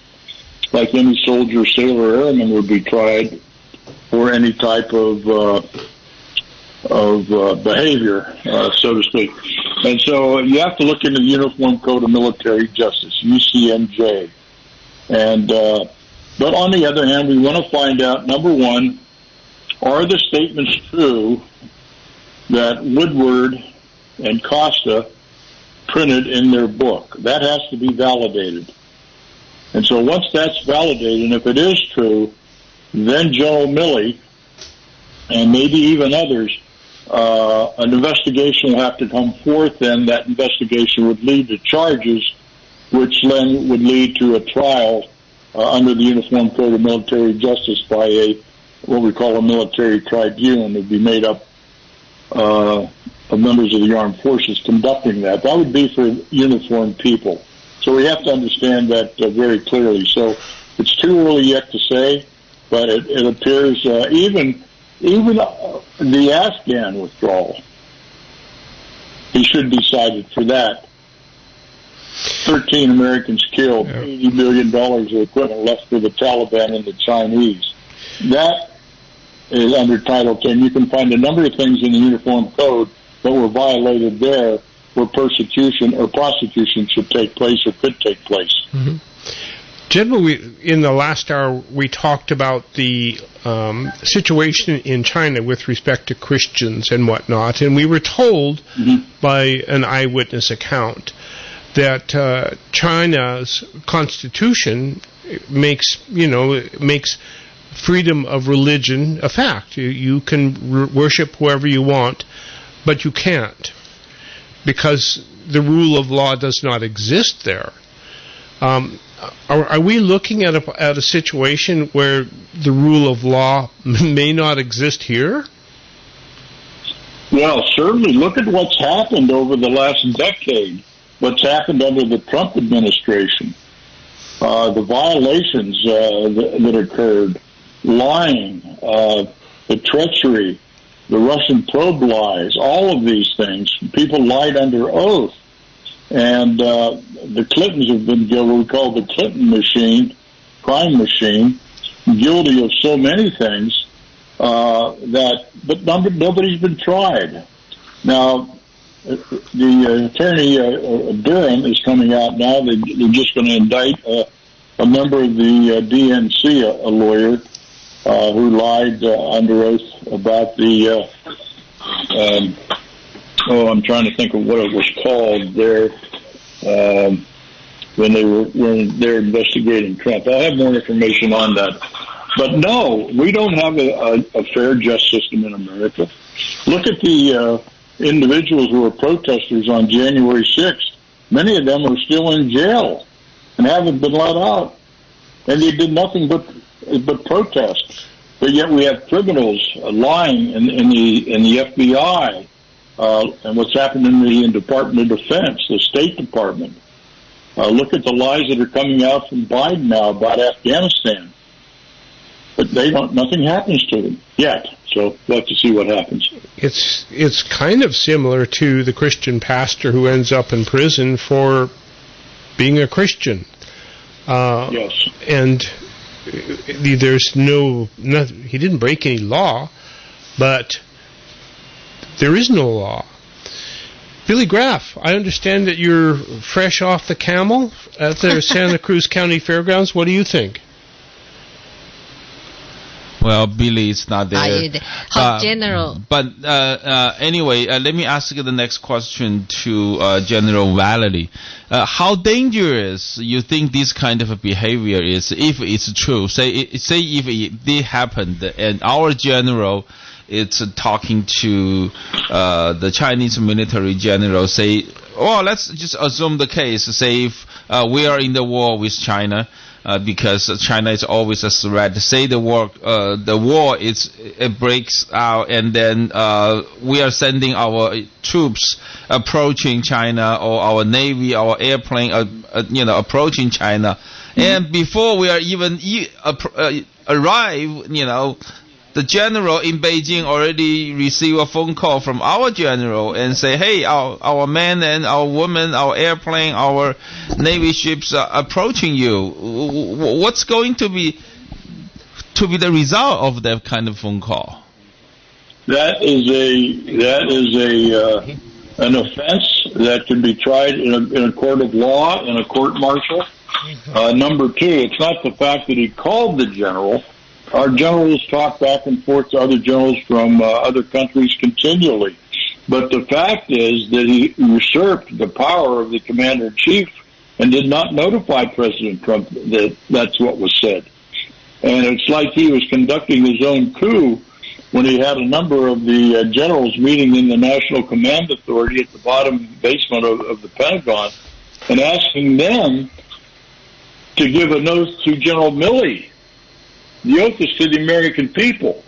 like any soldier, sailor, airman would be tried for any type of behavior, so to speak. And so you have to look into the Uniform Code of Military Justice, UCMJ. And but on the other hand, we want to find out, number one, are the statements true that Woodward and Costa printed in their book? That has to be validated. And so once that's validated, and if it is true, then General Milley, and maybe even others, an investigation will have to come forth, and that investigation would lead to charges, which then would lead to a trial under the Uniform Code of Military Justice by what we call a military tribunal. It would be made up of members of the armed forces conducting that. That would be for uniformed people. So we have to understand that very clearly. So it's too early yet to say, but it appears even the Afghan withdrawal, he should be cited for that. 13 Americans killed, $80 billion of equipment left for the Taliban and the Chinese. That is under Title 10. You can find a number of things in the Uniform Code that were violated there where persecution or prosecution should take place or could take place. Mm-hmm. General, in the last hour, we talked about the situation in China with respect to Christians and whatnot, and we were told by an eyewitness account that China's constitution makes freedom of religion a fact. You can worship whoever you want, but you can't, because the rule of law does not exist there. Are we looking at a situation where the rule of law may not exist here? Well, certainly. Look at what's happened over the last decade. What's happened under the Trump administration. The violations that occurred, lying, the treachery, the Russian probe lies, all of these things. People lied under oath. And the Clintons have been what we call the Clinton machine, crime machine, guilty of so many things but nobody's been tried. Now, the attorney Durham is coming out now. They're just going to indict a member of the DNC, a lawyer, who lied under oath about the, I'm trying to think of what it was called there, when they're investigating Trump. I'll have more information on that. But no, we don't have a fair, just system in America. Look at the individuals who were protesters on January 6th. Many of them are still in jail and haven't been let out. And they did nothing but protest. But yet we have criminals lying in the FBI, and what's happened in the Department of Defense, the State Department. Look at the lies that are coming out from Biden now about Afghanistan. But nothing happens to them yet. So we'll have to see what happens. It's kind of similar to the Christian pastor who ends up in prison for being a Christian. Yes. And there's he didn't break any law, but there is no law. Billy Graff, I understand that you're fresh off the camel at the Santa Cruz County Fairgrounds. What do you think? Well, Billy is not there. General. But anyway, let me ask you the next question to General Vallely. How dangerous you think this kind of behavior is, if it's true? Say if it did happen, and our general is talking to the Chinese military general, say, well, let's just assume the case. Say if we are in the war with China. Because China is always a threat. Say the war it breaks out, and then we are sending our troops approaching China, or our navy, our airplane, approaching China, and before we are even arrive, the general in Beijing already received a phone call from our general and say, hey, our men and our women, our airplane, our navy ships are approaching you. What's going to be the result of that kind of phone call? That is an offense that can be tried in a court of law, in a court martial. Number two, it's not the fact that he called the general. Our generals talk back and forth to other generals from other countries continually. But the fact is that he usurped the power of the commander-in-chief and did not notify President Trump that that's what was said. And it's like he was conducting his own coup when he had a number of the generals meeting in the National Command Authority at the bottom basement of the Pentagon and asking them to give an oath to General Milley. The oath is to the American people.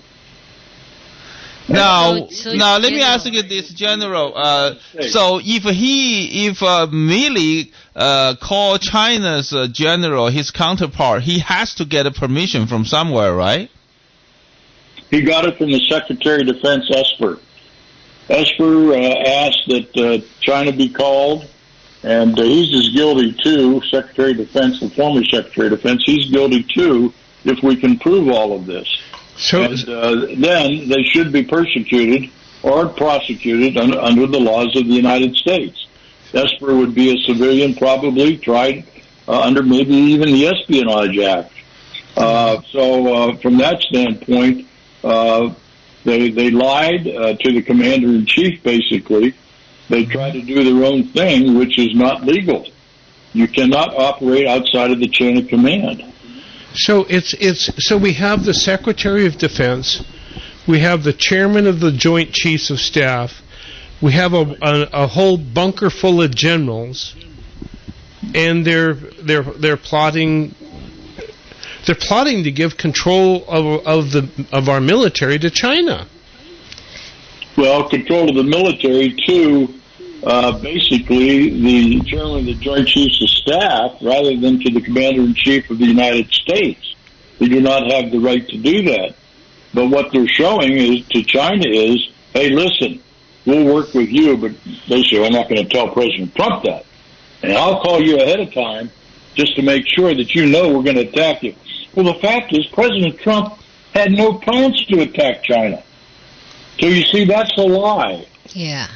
Now, let me ask you this, General. So if Milley called China's general, his counterpart, he has to get a permission from somewhere, right? He got it from the Secretary of Defense, Esper. Esper asked that China be called, and he's as guilty too, Secretary of Defense, the former Secretary of Defense, he's guilty too, if we can prove all of this. So, and then they should be persecuted or prosecuted under the laws of the United States. Esper would be a civilian, probably tried under maybe even the Espionage Act. So from that standpoint, they lied to the commander-in-chief, basically. They tried to do their own thing, which is not legal. You cannot operate outside of the chain of command. So so we have the Secretary of Defense, we have the Chairman of the Joint Chiefs of Staff, we have a whole bunker full of generals, and they're plotting to give control of our military to China. Well, control of the military to basically the Chairman of the Joint Chiefs of Staff, rather than to the Commander-in-Chief of the United States. They do not have the right to do that. But what they're showing is to China is, hey, listen, we'll work with you, but basically I'm not going to tell President Trump that. And I'll call you ahead of time just to make sure that you know we're going to attack you. Well, the fact is President Trump had no plans to attack China. So you see, that's a lie. Yeah.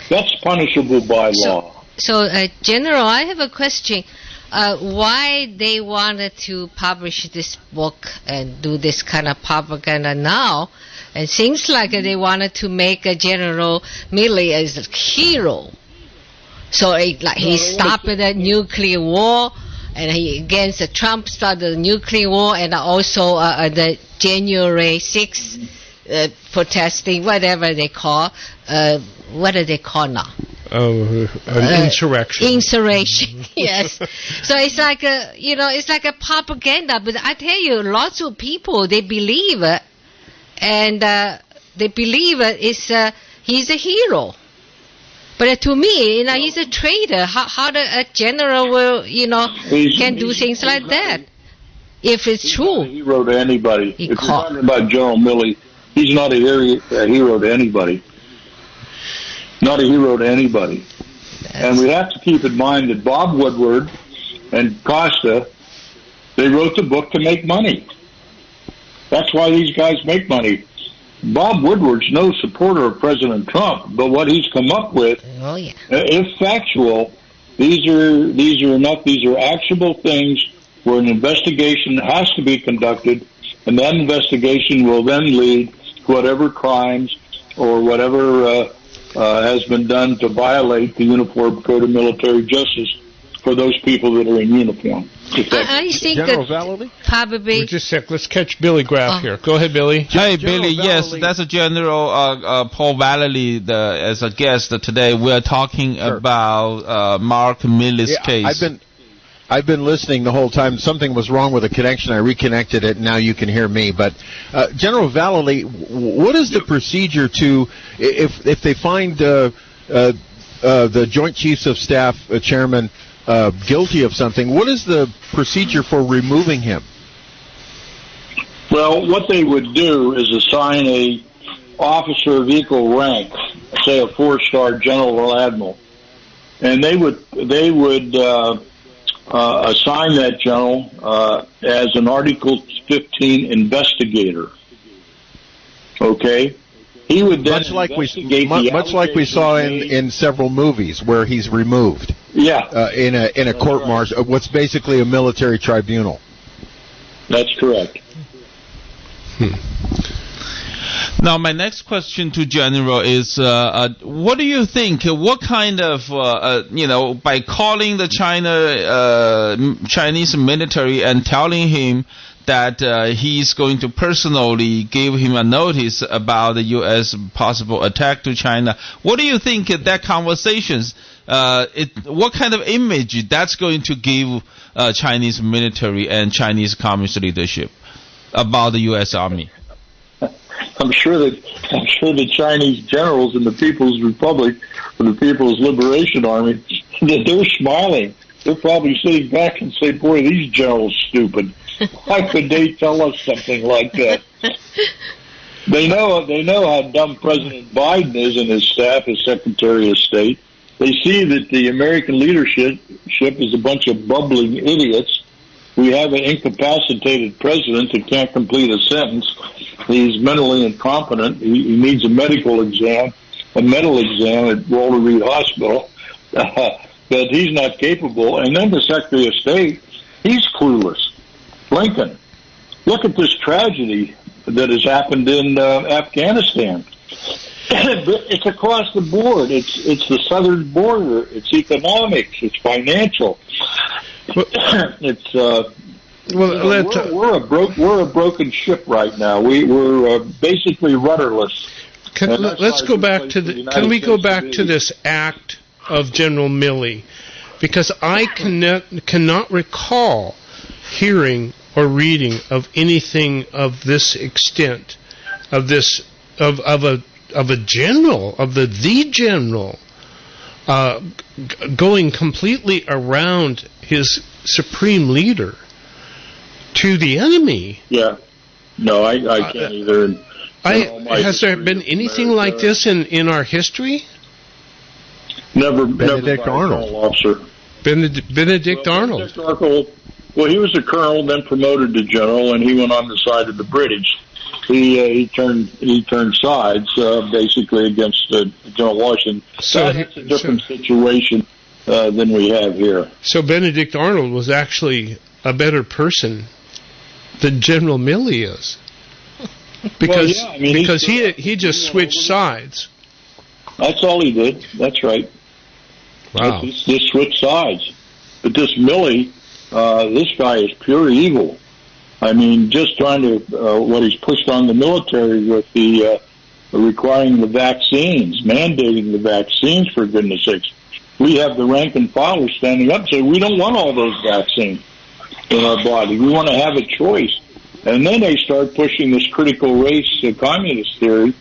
That's punishable by law. So, General, I have a question. why they wanted to publish this book and do this kind of propaganda now. It seems like they wanted to make General Milley as a hero. So he stopped the nuclear war, and he against Trump started the nuclear war, and also the January 6th protesting, whatever they call. What do they call now? An insurrection. Insurrection, yes. So it's like it's like a propaganda. But I tell you, lots of people, they believe it, and they believe he's a hero. But to me, he's a traitor. How a general will, can do things like that? If it's true. He's not a hero to anybody. If you're talking about General Milley, he's not a hero to anybody. Not a hero to anybody. And we have to keep in mind that Bob Woodward and Costa, they wrote the book to make money. That's why these guys make money. Bob Woodward's no supporter of President Trump, but what he's come up with, if factual, these are actionable things where an investigation has to be conducted, and that investigation will then lead to whatever crimes or whatever has been done to violate the Uniform Code of Military Justice for those people that are in uniform. I think General Vallely? Probably. Just a sec. Let's catch Billy Graff here. Go ahead, Billy. Hey, Billy. Yes, that's a General Paul Vallely as a guest today. We're talking about Mark Milley's case. I've been listening the whole time. Something was wrong with the connection. I reconnected it, and now you can hear me. But General Vallely, what is the procedure to if they find the Joint Chiefs of Staff chairman guilty of something? What is the procedure for removing him? Well, what they would do is assign a officer of equal rank, say a 4-star general or admiral, and they would assign that general as an Article 15 investigator. Okay. He would then much like we saw in several movies where he's removed. Yeah. In a court martial, what's basically a military tribunal. That's correct. Now, my next question to General is, what do you think? What kind of, by calling the Chinese military and telling him that he's going to personally give him a notice about the U.S. possible attack to China, what do you think that conversations, what kind of image that's going to give Chinese military and Chinese communist leadership about the U.S. Army? I'm sure the Chinese generals in the People's Republic or the People's Liberation Army, that they're smiling. They're probably sitting back and say, "Boy, these generals stupid. Why could they tell us something like that?" They know how dumb President Biden is and his staff as Secretary of State. They see that the American leadership is a bunch of bubbling idiots. We have an incapacitated president that can't complete a sentence. He's mentally incompetent. He needs a mental exam at Walter Reed Hospital. But he's not capable. And then the Secretary of State, he's clueless. Lincoln, look at this tragedy that has happened in Afghanistan. It's across the board. It's the southern border. It's economics. It's financial. It's we're a broken ship right now. We're basically rudderless. Let's go back to Can we go back to this act of General Milley? Because I cannot recall hearing or reading of anything of this extent, of a general, of the general, going completely around his supreme leader to the enemy. Yeah. No, I can't either. Has there been anything like this in our history? Never. Benedict Arnold. Officer. Benedict Arnold. Well, he was a colonel, then promoted to general, and he went on the side of the British. He turned sides basically against General Washington. So that's a different situation. than we have here. So Benedict Arnold was actually a better person than General Milley is. Because he just switched sides. That's all he did. That's right. Wow. Just switch sides. But this Milley, this guy is pure evil. I mean, just trying to, what he's pushed on the military with the requiring the vaccines, mandating the vaccines, for goodness sakes. We have the rank and file standing up saying we don't want all those vaccines in our body. We want to have a choice. And then they start pushing this critical race communist theory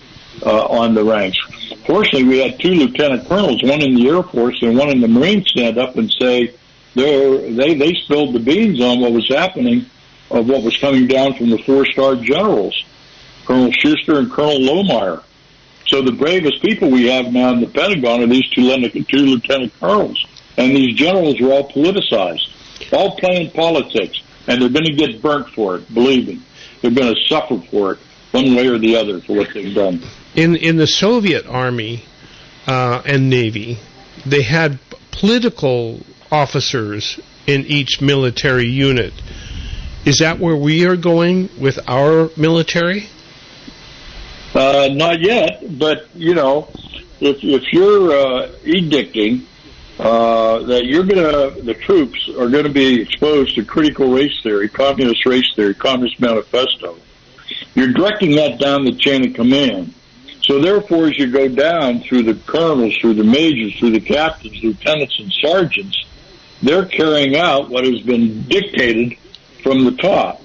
on the ranks. Fortunately, we had 2 lieutenant colonels, one in the Air Force and one in the Marines, stand up and say they spilled the beans on what was happening, of what was coming down from the 4-star generals, Colonel Schuster and Colonel Lohmeyer. So the bravest people we have now in the Pentagon are these 2 lieutenant colonels. And these generals are all politicized, all playing politics. And they're going to get burnt for it, believe me. They're going to suffer for it, one way or the other, for what they've done. In the Soviet Army and Navy, they had political officers in each military unit. Is that where we are going with our military? Not yet, but, you know, if you're edicting that the troops are going to be exposed to critical race theory, communist manifesto, you're directing that down the chain of command. So therefore, as you go down through the colonels, through the majors, through the captains, lieutenants, and sergeants, they're carrying out what has been dictated from the top.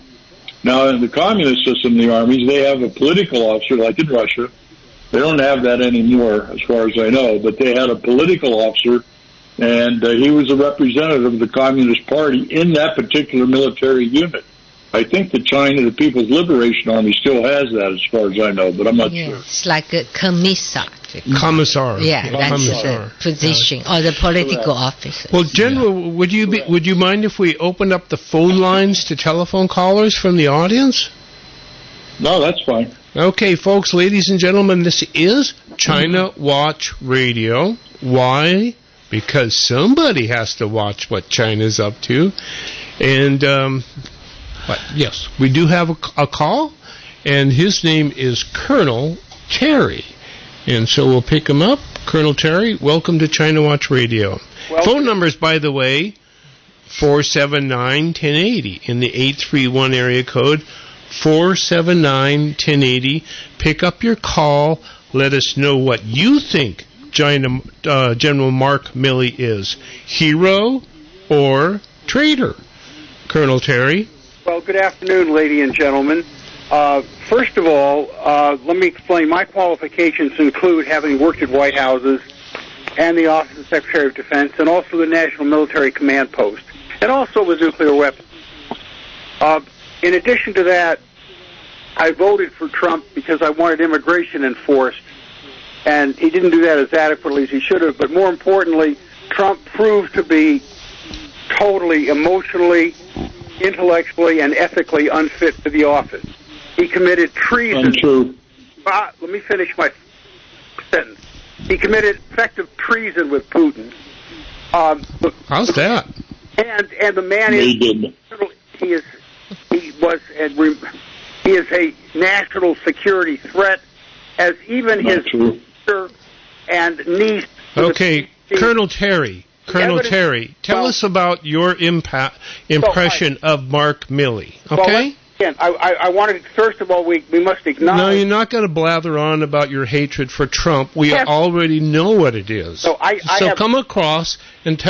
Now, in the communist system, the armies, they have a political officer, like in Russia. They don't have that anymore, as far as I know, but they had a political officer, and he was a representative of the Communist Party in that particular military unit. I think the People's Liberation Army still has that, as far as I know, but I'm not sure. It's like a commissar. Commissar. Yeah, that's the position, or the political officer. Well, General, would you mind if we opened up the phone lines to telephone callers from the audience? No, that's fine. Okay, folks, ladies and gentlemen, this is China Watch Radio. Why? Because somebody has to watch what China's up to. And, but yes, we do have a call, and his name is Colonel Terry. And so we'll pick him up. Colonel Terry, welcome to China Watch Radio. Phone numbers, by the way, 479-1080 in the 831 area code, 479-1080. Pick up your call. Let us know what you think General Mark Milley is. Hero or traitor? Colonel Terry. Well, good afternoon, ladies and gentlemen. First of all, let me explain. My qualifications include having worked at White Houses and the Office of the Secretary of Defense and also the National Military Command Post, and also with nuclear weapons. In addition to that, I voted for Trump because I wanted immigration enforced, and he didn't do that as adequately as he should have. But more importantly, Trump proved to be totally emotionally, intellectually, and ethically unfit for the office. He committed treason. Untrue. Let me finish my sentence. He committed effective treason with Putin. How's that? And the man he is a national security threat, as even his sister and niece. Okay, Colonel Terry. Tell us about your impression of Mark Milley. Okay. Well, again, I wanted, first of all, we must acknowledge... No, you're not going to blather on about your hatred for Trump. We already know what it is. So come across and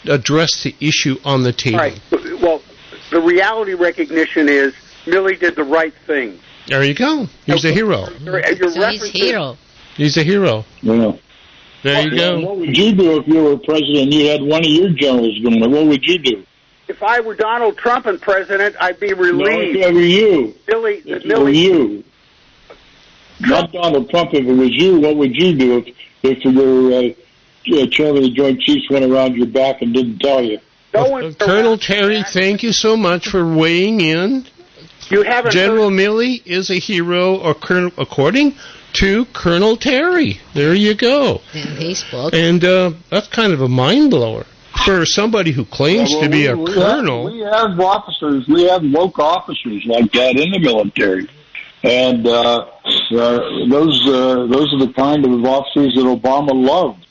address the issue on the table. Right. Well, the reality recognition is Milley did the right thing. There you go. He's a hero. He's a hero. He's a hero. Yeah. There you go. What would you do if you were president and you had one of your generals going there? What would you do? If I were Donald Trump and president, I'd be relieved. No, if it were you. If it were you. Not Donald Trump. If it was you, what would you do if your chairman of the Joint Chiefs went around your back and didn't tell you? Colonel Terry, thank you so much for weighing in. General Milley is a hero, according to Colonel Terry. There you go. In Facebook. And that's kind of a mind blower for somebody who claims to be a colonel. We have officers, we have woke officers like that in the military. And those are the kind of officers that Obama loved.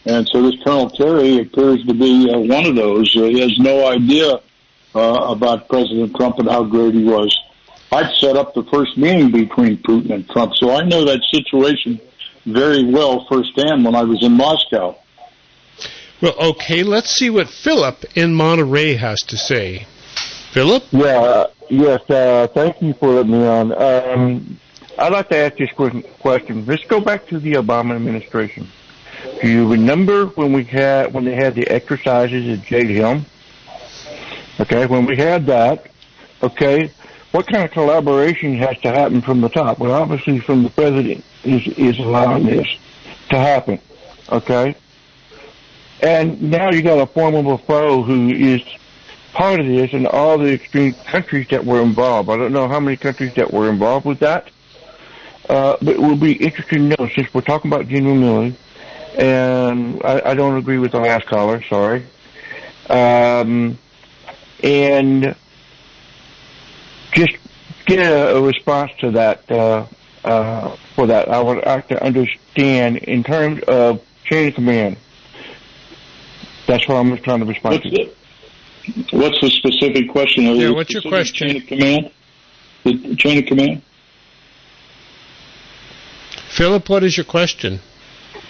And so this Colonel Terry appears to be one of those. He has no idea about President Trump and how great he was. I'd set up the first meeting between Putin and Trump, so I know that situation very well firsthand when I was in Moscow. Well, okay, let's see what Philip in Monterey has to say. Philip? Yeah, yes, thank you for letting me on. I'd like to ask this question. Let's go back to the Obama administration. Do you remember when they had the exercises at Jade Hill? Okay, when we had that, okay, what kind of collaboration has to happen from the top? Well, obviously from the president is allowing this to happen, okay? And now you got a formidable foe who is part of this and all the extreme countries that were involved. I don't know how many countries that were involved with that, but it will be interesting to know, since we're talking about General Milley, and I don't agree with the last caller, sorry. And just get a response to that, for that. I would like to understand in terms of chain of command. That's what I'm trying to respond to. What's the specific question? Yeah, what's your question? Chain of command? The chain of command? Philip, what is your question?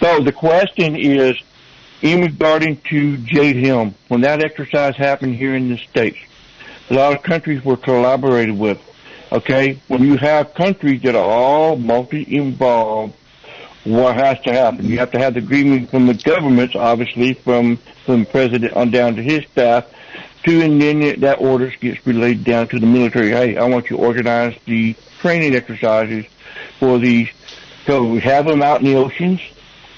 So the question is, in regarding to Jade Hill, when that exercise happened here in the States, a lot of countries were collaborated with, okay? When you have countries that are all multi-involved, what has to happen? You have to have the agreement from the governments, obviously, from the president on down to his staff, and then that order gets relayed down to the military. Hey, I want you to organize the training exercises for these. So we have them out in the oceans.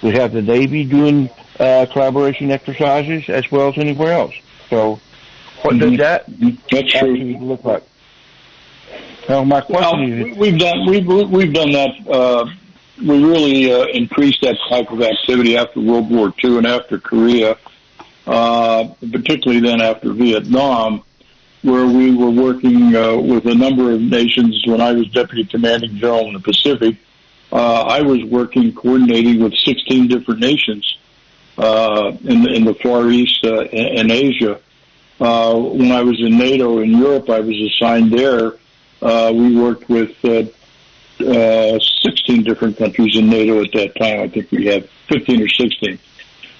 We have the Navy doing collaboration exercises as well as anywhere else. So what does that actually look like? Now, my question is... We've done that. We really increased that type of activity after World War II and after Korea, particularly then after Vietnam, where we were working with a number of nations. When I was Deputy Commanding General in the Pacific, I was coordinating with 16 different nations in the Far East and Asia. When I was in NATO in Europe, I was assigned there. We worked with 16 different countries in NATO at that time. I think we had 15 or 16.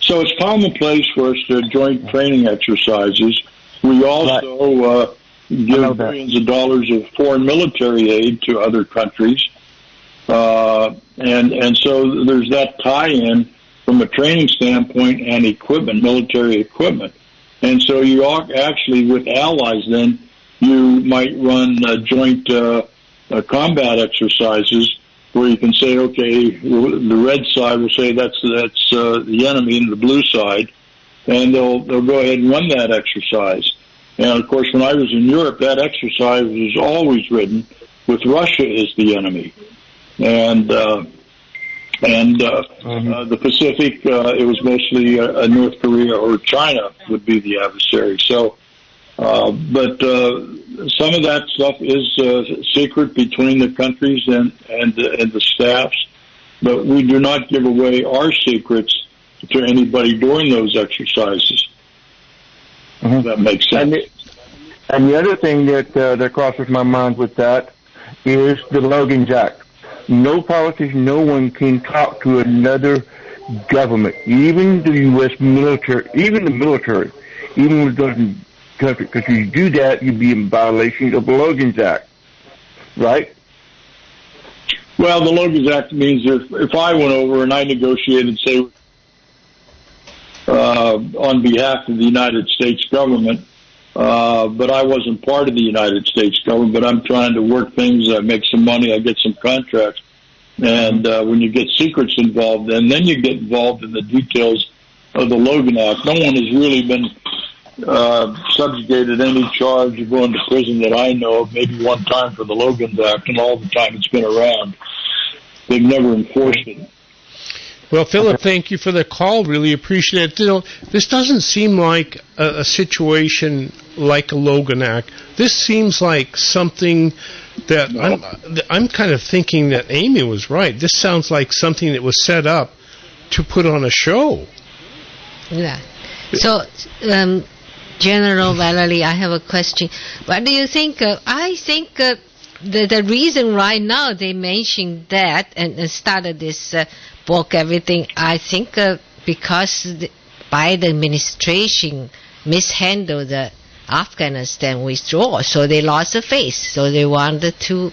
So it's commonplace for us to joint training exercises. We also give billions of dollars of foreign military aid to other countries. And so there's that tie-in from a training standpoint and equipment, military equipment. And so you actually, with allies then, you might run joint combat exercises where you can say, okay, the red side will say that's the enemy, and the blue side, and they'll go ahead and run that exercise. And of course, when I was in Europe, that exercise was always ridden with Russia as the enemy, and the Pacific, it was mostly North Korea or China would be the adversary. So, but some of that stuff is secret between the countries and the staffs, but we do not give away our secrets to anybody during those exercises. Mm-hmm. That makes sense. And the other thing that crosses my mind with that is the Logan's Act. No politician, no one can talk to another government, even the U.S. military, even the military, even when it doesn't country, because if you do that, you'd be in violation of the Logan's Act, right? Well, the Logan's Act means if I went over and I negotiated, say, on behalf of the United States government, but I wasn't part of the United States government, but I'm trying to work things, I make some money, I get some contracts, and when you get secrets involved, and then you get involved in the details of the Logan Act. No one has really been subjugated any charge of going to prison that I know of, maybe one time for the Logan Act, and all the time it's been around. they've never enforced it. Well, Philip, thank you for the call. Really appreciate it. You know, this doesn't seem like a situation like a Logan Act. This seems like something that I'm kind of thinking that Amy was right. This sounds like something that was set up to put on a show. Yeah. So, General Vallely, I have a question. What do you think? I think the reason right now they mentioned that and started this book, everything, I think because the Biden administration mishandled the Afghanistan withdrawal, so they lost the face. So they wanted to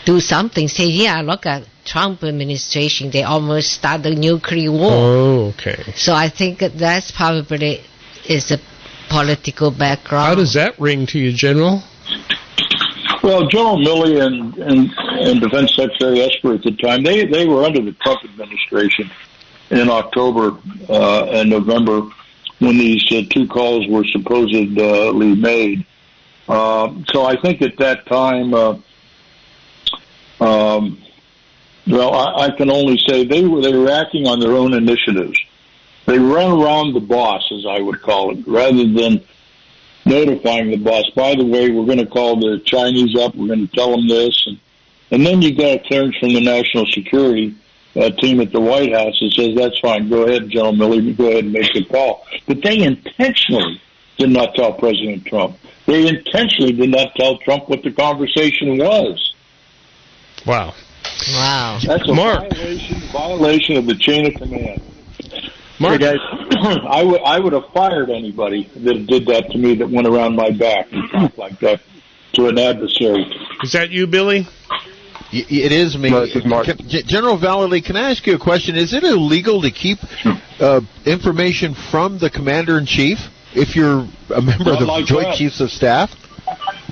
do something. Say, yeah, look at Trump administration. They almost started a nuclear war. Oh, okay. So I think that's probably is the political background. How does that ring to you, General? Well, General Milley and Defense Secretary Esper at the time, they were under the Trump administration in October and November when these two calls were supposedly made. So I think at that time, I can only say they were acting on their own initiatives. They ran around the boss, as I would call it, rather than notifying the boss. By the way, we're going to call the Chinese up. We're going to tell them this, and then you got a clearance from the National Security team at the White House that says that's fine. Go ahead, General Milley. Go ahead and make the call. But they intentionally did not tell President Trump. They intentionally did not tell Trump what the conversation was. Wow. That's a violation of the chain of command. Mark, hey guys, I would have fired anybody that did that to me, that went around my back and talked like that to an adversary. Is that you, Billy? It is me. General Vallely, can I ask you a question? Is it illegal to keep information from the Commander-in-Chief if you're a member of the Joint Chiefs of Staff?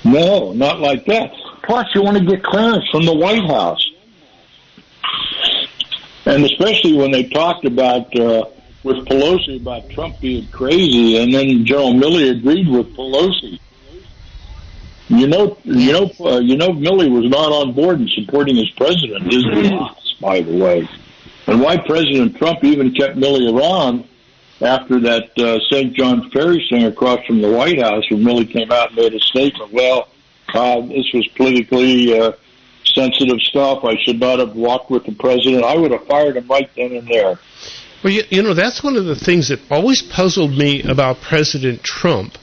No, not like that. Plus, you want to get clearance from the White House. And especially when they talked about with Pelosi about Trump being crazy, and then General Milley agreed with Pelosi. You know, Milley was not on board in supporting his president, his boss, by the way. And why President Trump even kept Milley around after that St. John's Ferry thing across from the White House, when Milley came out and made a statement, well, this was politically sensitive stuff. I should not have walked with the president. I would have fired him right then and there. Well, you know, that's one of the things that always puzzled me about President Trump.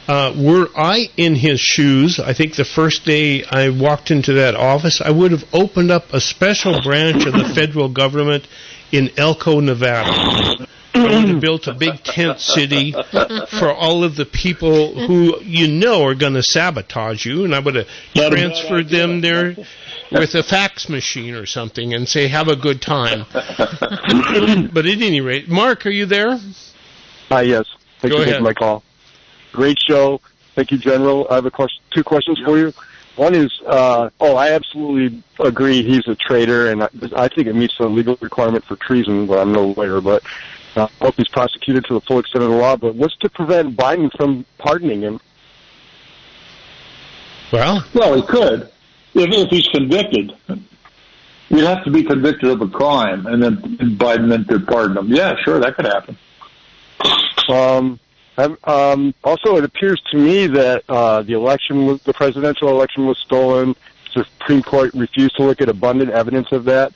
Were I in his shoes, I think the first day I walked into that office, I would have opened up a special branch of the federal government in Elko, Nevada. I would have built a big tent city for all of the people who you know are going to sabotage you, and I would have transferred them there with a fax machine or something and say, have a good time. But at any rate, Mark, are you there? Yes. Thanks for taking my call. Great show. Thank you, General. I have two questions for you. One is, I absolutely agree he's a traitor, and I think it meets the legal requirement for treason, but I'm no lawyer, but I hope he's prosecuted to the full extent of the law. But what's to prevent Biden from pardoning him? Well, he could. If he's convicted, you'd have to be convicted of a crime, and then Biden then could pardon him. Yeah, sure, that could happen. Also, it appears to me that the presidential election was stolen. The Supreme Court refused to look at abundant evidence of that.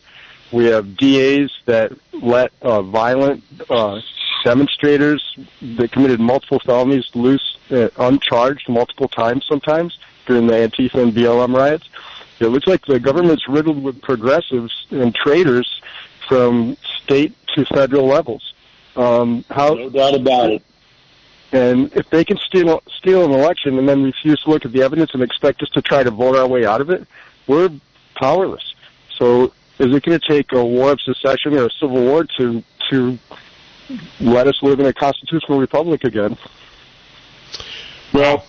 We have DAs that let violent demonstrators that committed multiple felonies loose uncharged multiple times sometimes during the Antifa and BLM riots. It looks like the government's riddled with progressives and traitors from state to federal levels. No doubt about it. And if they can steal an election and then refuse to look at the evidence and expect us to try to vote our way out of it, we're powerless. So is it going to take a war of secession or a civil war to let us live in a constitutional republic again? Well,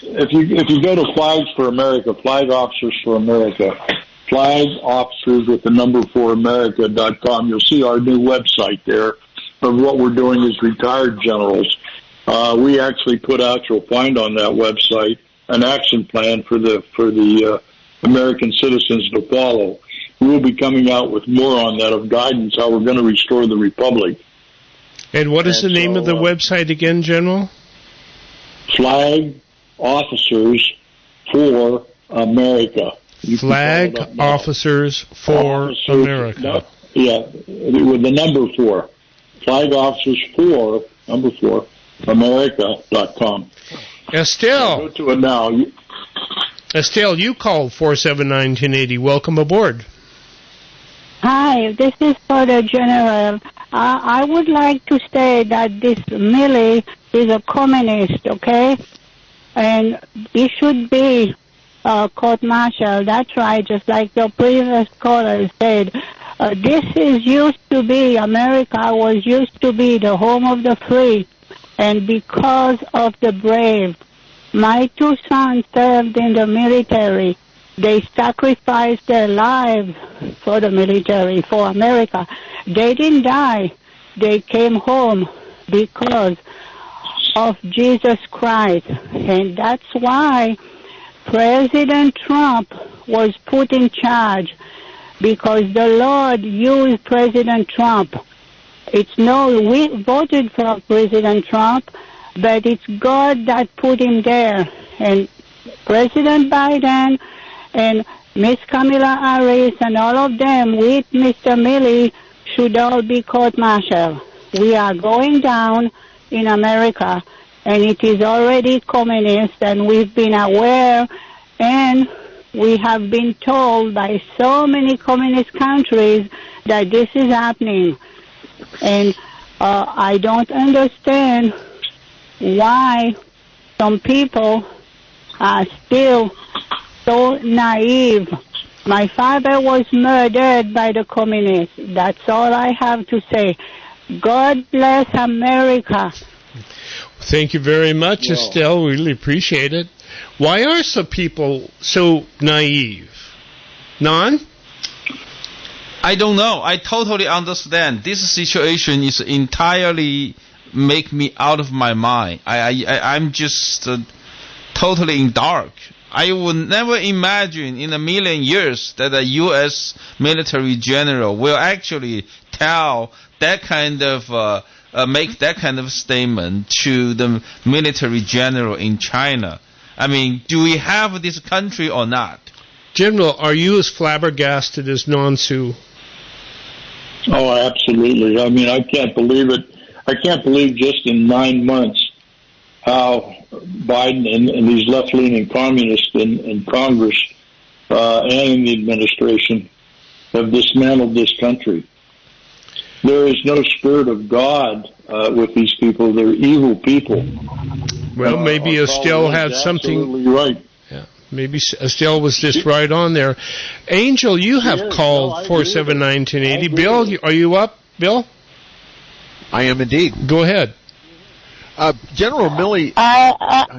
if you go to Flags for America, Flag Officers for America, Flag Officers with the number 4 America.com, you'll see our new website there of what we're doing as retired generals. We actually put out, you'll find on that website, an action plan for the American citizens to follow. we'll be coming out with more on that of guidance, how we're going to restore the Republic. And what is the name of the website again, General? Flag Officers for America. Flag Officers for America. No, yeah, with the number 4. Flag Officers for, number 4, America.com. Estelle. Go to it now. Estelle, you called 479-1080. Welcome aboard. Hi, this is for the General. I would like to say that this Milley is a communist, okay? And he should be court-martial. That's right, just like the previous caller said. This is used to be, America was used to be the home of the free. And because of the brave, my 2 sons served in the military. They sacrificed their lives for the military, for America. They didn't die. They came home because of Jesus Christ. And that's why President Trump was put in charge, because the Lord used President Trump. We voted for President Trump, but it's God that put him there. And President Biden and Miss Kamala Harris and all of them with Mr. Milley should all be court-martial. We are going down in America, and it is already communist, and we've been aware, and we have been told by so many communist countries that this is happening. And I don't understand why some people are still so naive. My father was murdered by the communists. That's all I have to say. God bless America. Thank you very much, Estelle. We really appreciate it. Why are some people so naive? Non? I don't know. I totally understand. This situation is entirely make me out of my mind. I'm just totally in dark. I would never imagine in a million years that a U.S. military general will actually tell that kind of make that kind of statement to the military general in China. I mean, do we have this country or not? General, are you as flabbergasted as Nonsu? Oh, absolutely. I mean, I can't believe it. I can't believe just in 9 months how Biden and these left-leaning communists in Congress and in the administration have dismantled this country. There is no spirit of God with these people. They're evil people. Well, maybe Estelle had something. Absolutely right. Yeah, maybe Estelle was just right on there. Angel, you have called 479-1080. Bill, are you up, Bill? I am indeed. Go ahead. General Milley.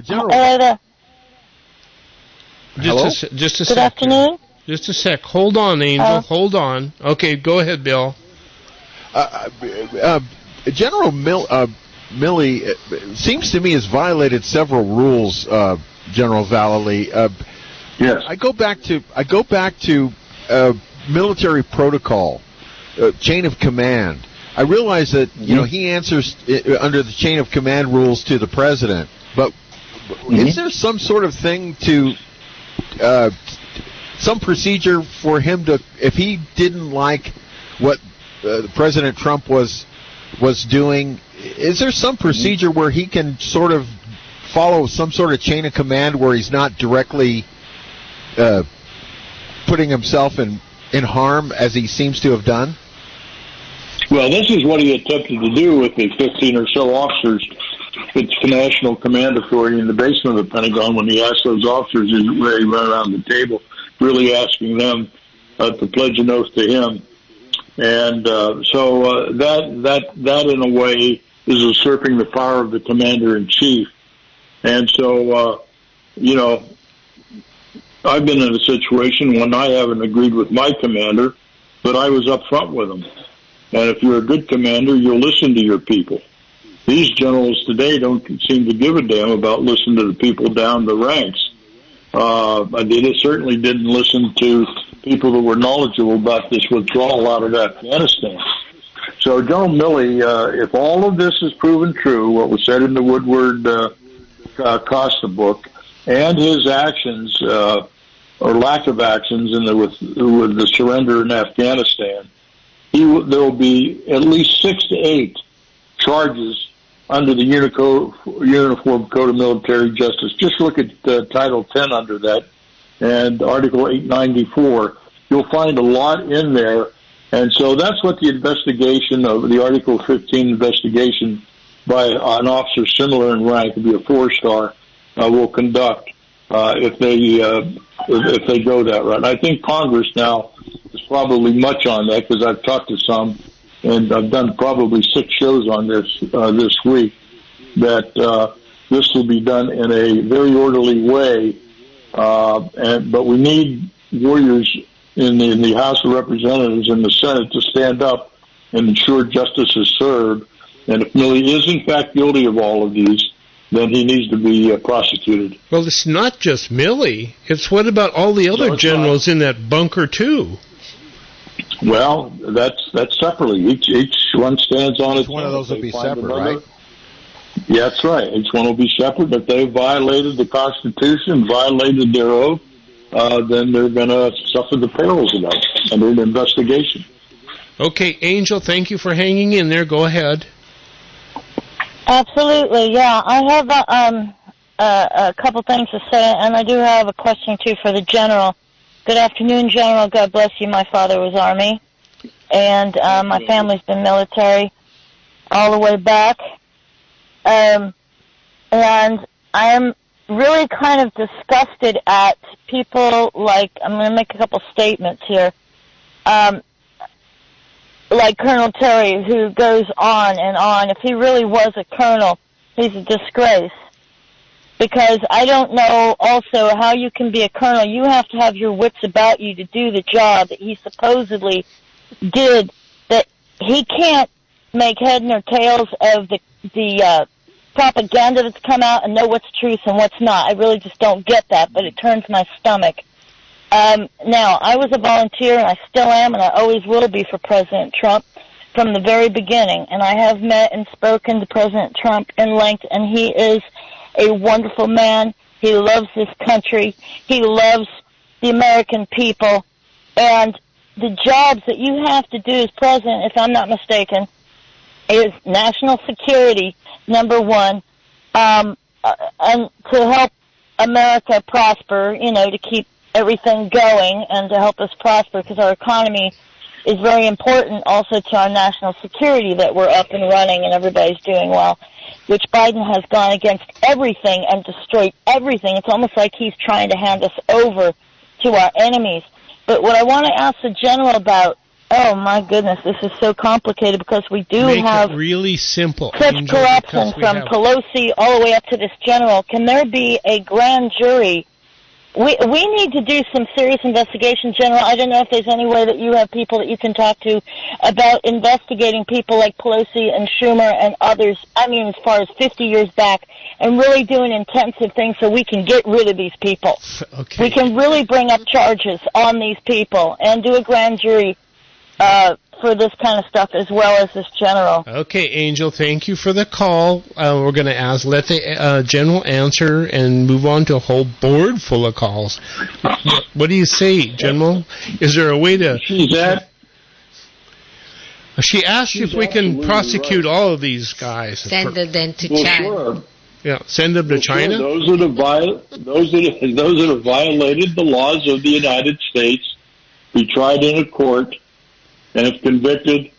General. Hello? Just a Good sec. afternoon. Just a sec. Hold on, Angel. Hold on. Okay, go ahead, Bill. General Milley seems to me has violated several rules. General Vallely. Yes. I go back to military protocol, chain of command. I realize that he answers under the chain of command rules to the president, but is there some sort of thing to some procedure for him to, if he didn't like what President Trump was doing, is there some procedure where he can sort of follow some sort of chain of command where he's not directly putting himself in harm as he seems to have done? Well, this is what he attempted to do with the 15 or so officers with National Command Authority in the basement of the Pentagon when he asked those officers where he ran around the table, really asking them to pledge an oath to him. And so that in a way is usurping the power of the commander-in-chief. And so, I've been in a situation when I haven't agreed with my commander, but I was up front with him. And if you're a good commander, you'll listen to your people. These generals today don't seem to give a damn about listening to the people down the ranks. They certainly didn't listen to people that were knowledgeable about this withdrawal out of Afghanistan. So General Milley, if all of this is proven true, what was said in the Woodward Costa book, and his actions or lack of actions with the surrender in Afghanistan, there will be at least 6 to 8 charges under the Uniform Code of Military Justice. Just look at Title 10 under that and Article 894. You'll find a lot in there. And so that's what the investigation of the Article 15 investigation by an officer similar in rank, to be a 4-star, will conduct if they go that route. And I think Congress now is probably much on that, because I've talked to some, and I've done probably 6 shows on this week, that this will be done in a very orderly way. But we need warriors in the House of Representatives and the Senate to stand up and ensure justice is served. And if Milley is in fact guilty of all of these, then he needs to be prosecuted. Well, it's not just Milley. It's what about all the other generals in that bunker too? Well, that's separately. Each one stands on its own. One of those will be separate, right? Yeah, that's right. Each one will be separate. If they violated the Constitution, violated their oath, then they're going to suffer the perils of that under an investigation. Okay, Angel, thank you for hanging in there. Go ahead. Absolutely, yeah. I have a couple things to say, and I do have a question, too, for the General. Good afternoon, General. God bless you. My father was Army, and my family's been military all the way back. And I'm really kind of disgusted at people like, I'm going to make a couple statements here, like Colonel Terry, who goes on and on. If he really was a colonel, he's a disgrace. Because I don't know also how you can be a colonel. You have to have your wits about you to do the job that he supposedly did, that he can't make head nor tails of the propaganda that's come out and know what's truth and what's not. I really just don't get that, but it turns my stomach. Now, I was a volunteer, and I still am, and I always will be for President Trump from the very beginning. And I have met and spoken to President Trump in length, and he is a wonderful man. He loves this country. He loves the American people. And the jobs that you have to do as president, if I'm not mistaken, is national security, number one, and to help America prosper, to keep everything going and to help us prosper, because our economy is very important also to our national security, that we're up and running and everybody's doing well, which Biden has gone against everything and destroyed everything. It's almost like he's trying to hand us over to our enemies. But what I want to ask the General about, oh my goodness, this is so complicated, because we do have it really simple, such Angel, corruption from Pelosi all the way up to this General. Can there be a grand jury? We need to do some serious investigation, General. I don't know if there's any way that you have people that you can talk to about investigating people like Pelosi and Schumer and others, I mean, as far as 50 years back, and really doing intensive things so we can get rid of these people. Okay. We can really bring up charges on these people and do a grand jury for this kind of stuff, as well as this General. Okay, Angel, thank you for the call. We're going to let the General answer and move on to a whole board full of calls. What do you say, General? Is there a way to... She asked if we can prosecute all of these guys. Send them to China. Sure. Yeah, send them to China? Sure. Those that have violated the laws of the United States be tried in a court, and if convicted,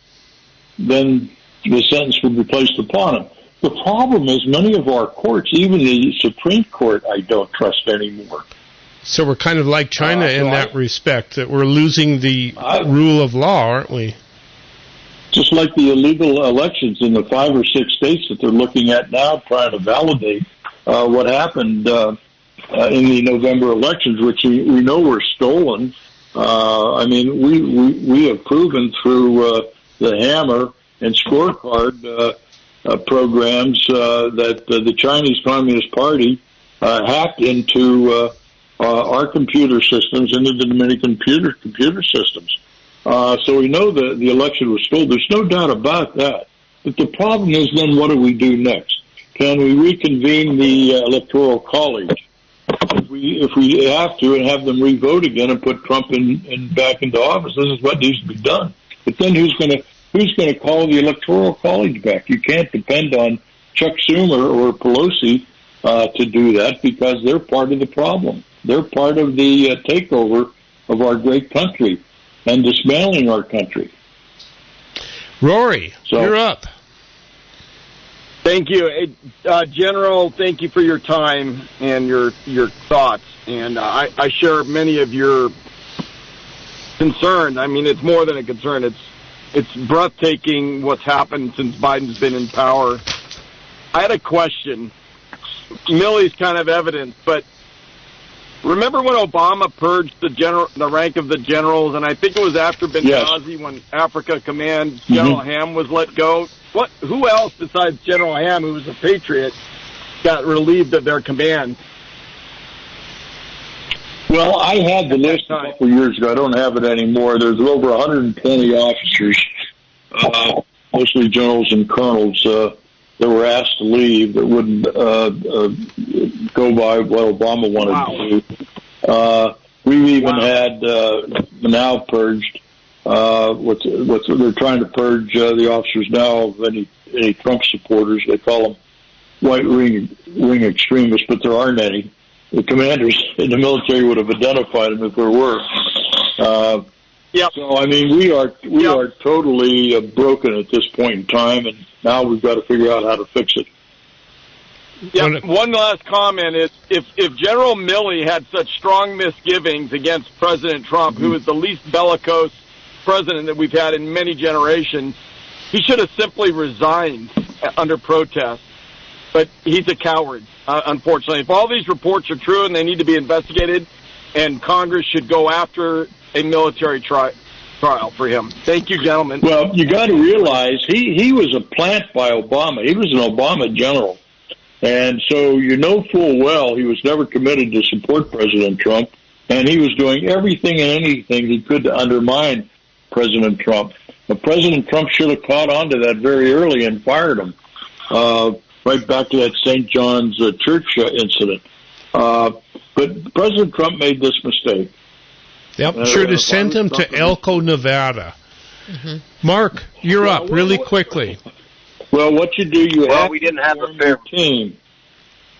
then the sentence would be placed upon them. The problem is many of our courts, even the Supreme Court, I don't trust anymore. So we're kind of like China in that respect, that we're losing the rule of law, aren't we? Just like the illegal elections in the 5 or 6 states that they're looking at now, trying to validate what happened in the November elections, which we know were stolen. I mean, we have proven through the Hammer and Scorecard programs that the Chinese Communist Party hacked into our computer systems into the Dominican computer systems. So we know that the election was stolen. There's no doubt about that. But the problem is then what do we do next? Can we reconvene the Electoral College? If we have to, and have them re-vote again and put Trump back into office, this is what needs to be done. But then who's going to call the Electoral College back? You can't depend on Chuck Schumer or Pelosi to do that, because they're part of the problem. They're part of the takeover of our great country and dismantling our country. Rory, you're up. Thank you. General, thank you for your time and your thoughts. And I share many of your concerns. I mean, it's more than a concern. It's breathtaking what's happened since Biden's been in power. I had a question. Milley's kind of evidence, but remember when Obama purged the rank of the generals, and I think it was after Benghazi when Africa Command General Ham was let go? Who else besides General Ham, who was a patriot, got relieved of their command? Well, I had the list a couple years ago. I don't have it anymore. There's over 120 officers, mostly generals and colonels, that were asked to leave that wouldn't go by what Obama wanted to do. We've even had now purged. What they're trying to purge the officers now of any Trump supporters. They call them white wing extremists, but there aren't any. The commanders in the military would have identified them if there were. So I mean, we are totally broken at this point in time, and now we've got to figure out how to fix it. Yeah. One last comment is, if General Milley had such strong misgivings against President Trump, who is the least bellicose president that we've had in many generations, he should have simply resigned under protest. But he's a coward, unfortunately. If all these reports are true and they need to be investigated, and Congress should go after a military trial for him. Thank you, gentlemen. Well, you got to realize he was a plant by Obama. He was an Obama general. And so you know full well he was never committed to support President Trump, and he was doing everything and anything he could to undermine President Trump. But President Trump should have caught on to that very early and fired him, right back to that St. John's Church incident. But President Trump made this mistake. Yep, should have sent him to Elko, Nevada. Mark, you're up really quickly. Well, what you do, you have we didn't to have form a fair your team.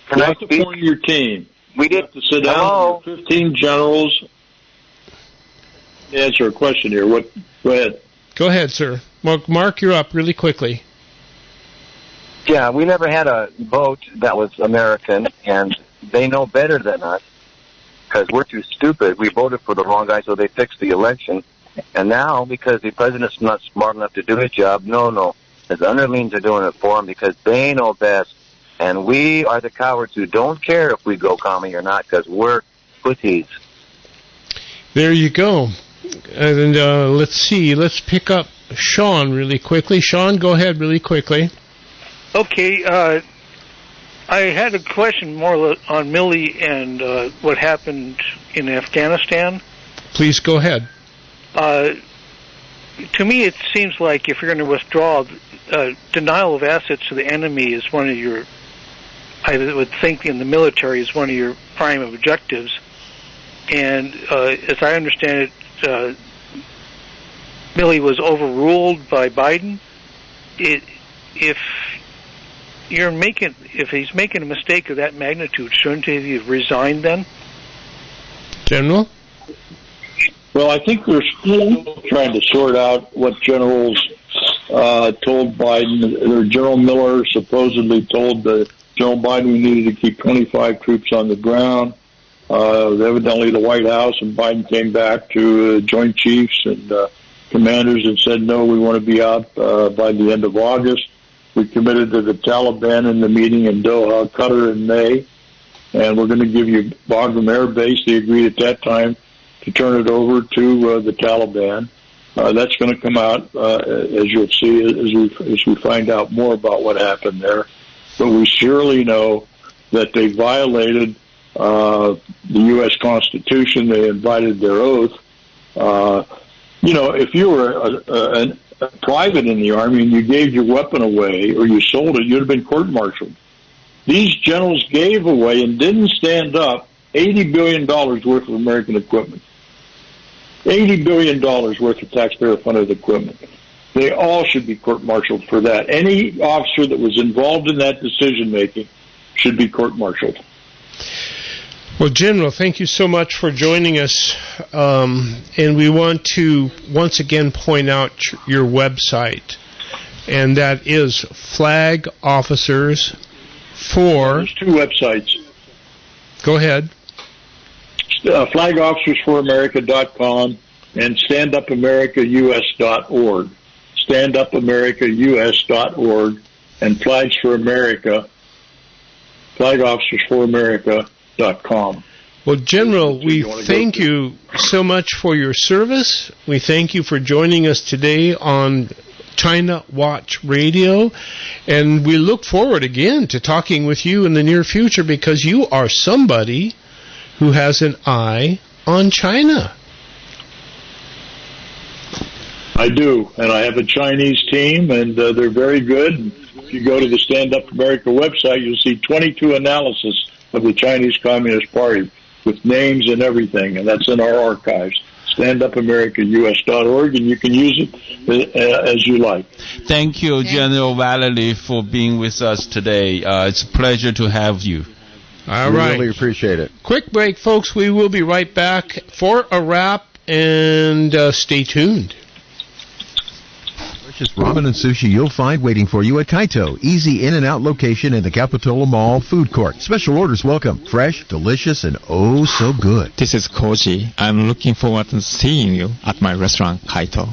Can you I have to form your team. We did. You have to sit down with 15 generals. Answer a question here. Go ahead. Go ahead, sir. Mark, you're up really quickly. Yeah, we never had a vote that was American, and they know better than us because we're too stupid. We voted for the wrong guy, so they fixed the election. And now, because the president's not smart enough to do his job, no. His underlings are doing it for him because they know best. And we are the cowards who don't care if we go commie or not because we're pussies. There you go. And let's see. Let's pick up Sean really quickly. Sean, go ahead really quickly. Okay. I had a question more on Milley and what happened in Afghanistan. Please go ahead. To me, it seems like if you're going to withdraw, denial of assets to the enemy is one of your, I would think in the military, is one of your prime objectives. And as I understand it, Milley was overruled by Biden. If he's making a mistake of that magnitude, shouldn't he have resigned then? General? Well, I think we're still trying to sort out what generals told Biden. General Miller supposedly told General Biden we needed to keep 25 troops on the ground. Evidently the White House and Biden came back to Joint Chiefs and commanders and said, no, we want to be out by the end of August. We committed to the Taliban in the meeting in Doha, Qatar in May, and we're going to give you Bagram Air Base. They agreed at that time to turn it over to the Taliban. That's going to come out, as you'll see, as we find out more about what happened there. But we surely know that they violated the U.S. Constitution. They invited their oath. If you were a private in the Army and you gave your weapon away or you sold it, you'd have been court-martialed. These generals gave away and didn't stand up $80 billion worth of American equipment. $80 billion worth of taxpayer-funded equipment. They all should be court-martialed for that. Any officer that was involved in that decision-making should be court-martialed. Well, General, thank you so much for joining us. And we want to once again point out your website, and that is Flag Officers for... There's two websites. Go ahead. FlagOfficersForAmerica.com and StandUpAmericaUS.org. StandUpAmericaUS.org and Flags for America, FlagOfficersForAmerica.com. Well, General, we thank you so much for your service. We thank you for joining us today on China Watch Radio, and we look forward again to talking with you in the near future because you are somebody who has an eye on China. I do, and I have a Chinese team, and they're very good. If you go to the Stand Up America website, you'll see 22 analysis of the Chinese Communist Party with names and everything, and that's in our archives. StandUpAmericaUS.org, and you can use it as you like. Thank you, General Vallely, for being with us today. It's a pleasure to have you. All right. We really appreciate it. Quick break, folks. We will be right back for a wrap, and stay tuned. Delicious ramen and sushi you'll find waiting for you at Kaito. Easy in and out location in the Capitola Mall food court. Special orders welcome. Fresh, delicious, and oh so good. This is Koji. I'm looking forward to seeing you at my restaurant, Kaito.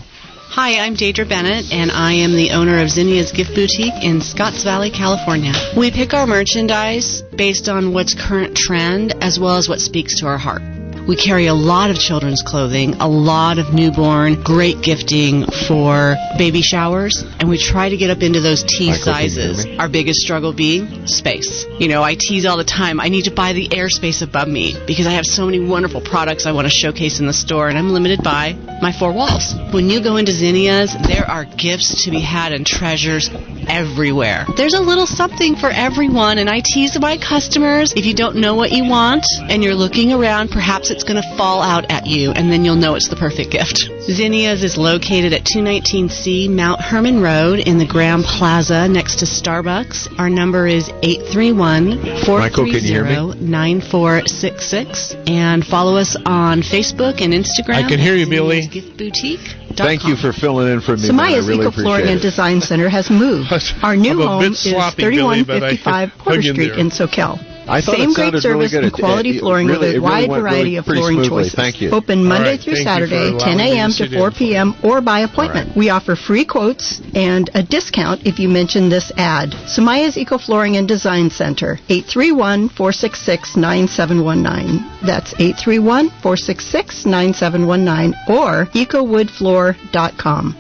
Hi, I'm Deidre Bennett, and I am the owner of Zinnia's Gift Boutique in Scotts Valley, California. We pick our merchandise based on what's current trend as well as what speaks to our heart. We carry a lot of children's clothing, a lot of newborn, great gifting for baby showers, and we try to get up into those tea sizes. Our biggest struggle being space. I tease all the time, I need to buy the airspace above me because I have so many wonderful products I want to showcase in the store, and I'm limited by my four walls. When you go into Zinnia's, there are gifts to be had and treasures everywhere. There's a little something for everyone, and I tease my customers, if you don't know what you want and you're looking around, perhaps it's going to fall out at you, and then you'll know it's the perfect gift. Zinnia's is located at 219C Mount Herman Road in the Graham Plaza next to Starbucks. Our number is 831-430-9466, and follow us on Facebook and Instagram. I can hear you, Billy. Gift Boutique. Thank you for filling in for me. Samaya's really Eco-Flooring and Design Center has moved. Our new home is sloppy, 3155 Porter Street in Soquel. I thought Same it great sounded service really good. and quality flooring with a wide variety of flooring choices. Thank you. Open Monday All right, through thank you Saturday, for 10 allowing me a.m. to to sit 4 in. p.m. or by appointment. We offer free quotes and a discount if you mention this ad. Samaya's Eco-Flooring and Design Center, 831-466-9719. That's 831-466-9719 or ecowoodfloor.com.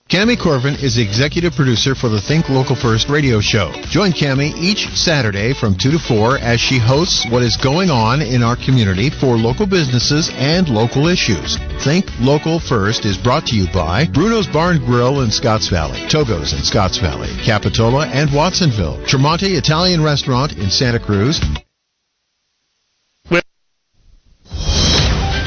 Cammie Corvin is the executive producer for the Think Local First radio show. Join Cammie each Saturday from 2 to 4 as she hosts what is going on in our community for local businesses and local issues. Think Local First is brought to you by Bruno's Barn Grill in Scotts Valley, Togo's in Scotts Valley, Capitola and Watsonville, Tremonti Italian Restaurant in Santa Cruz,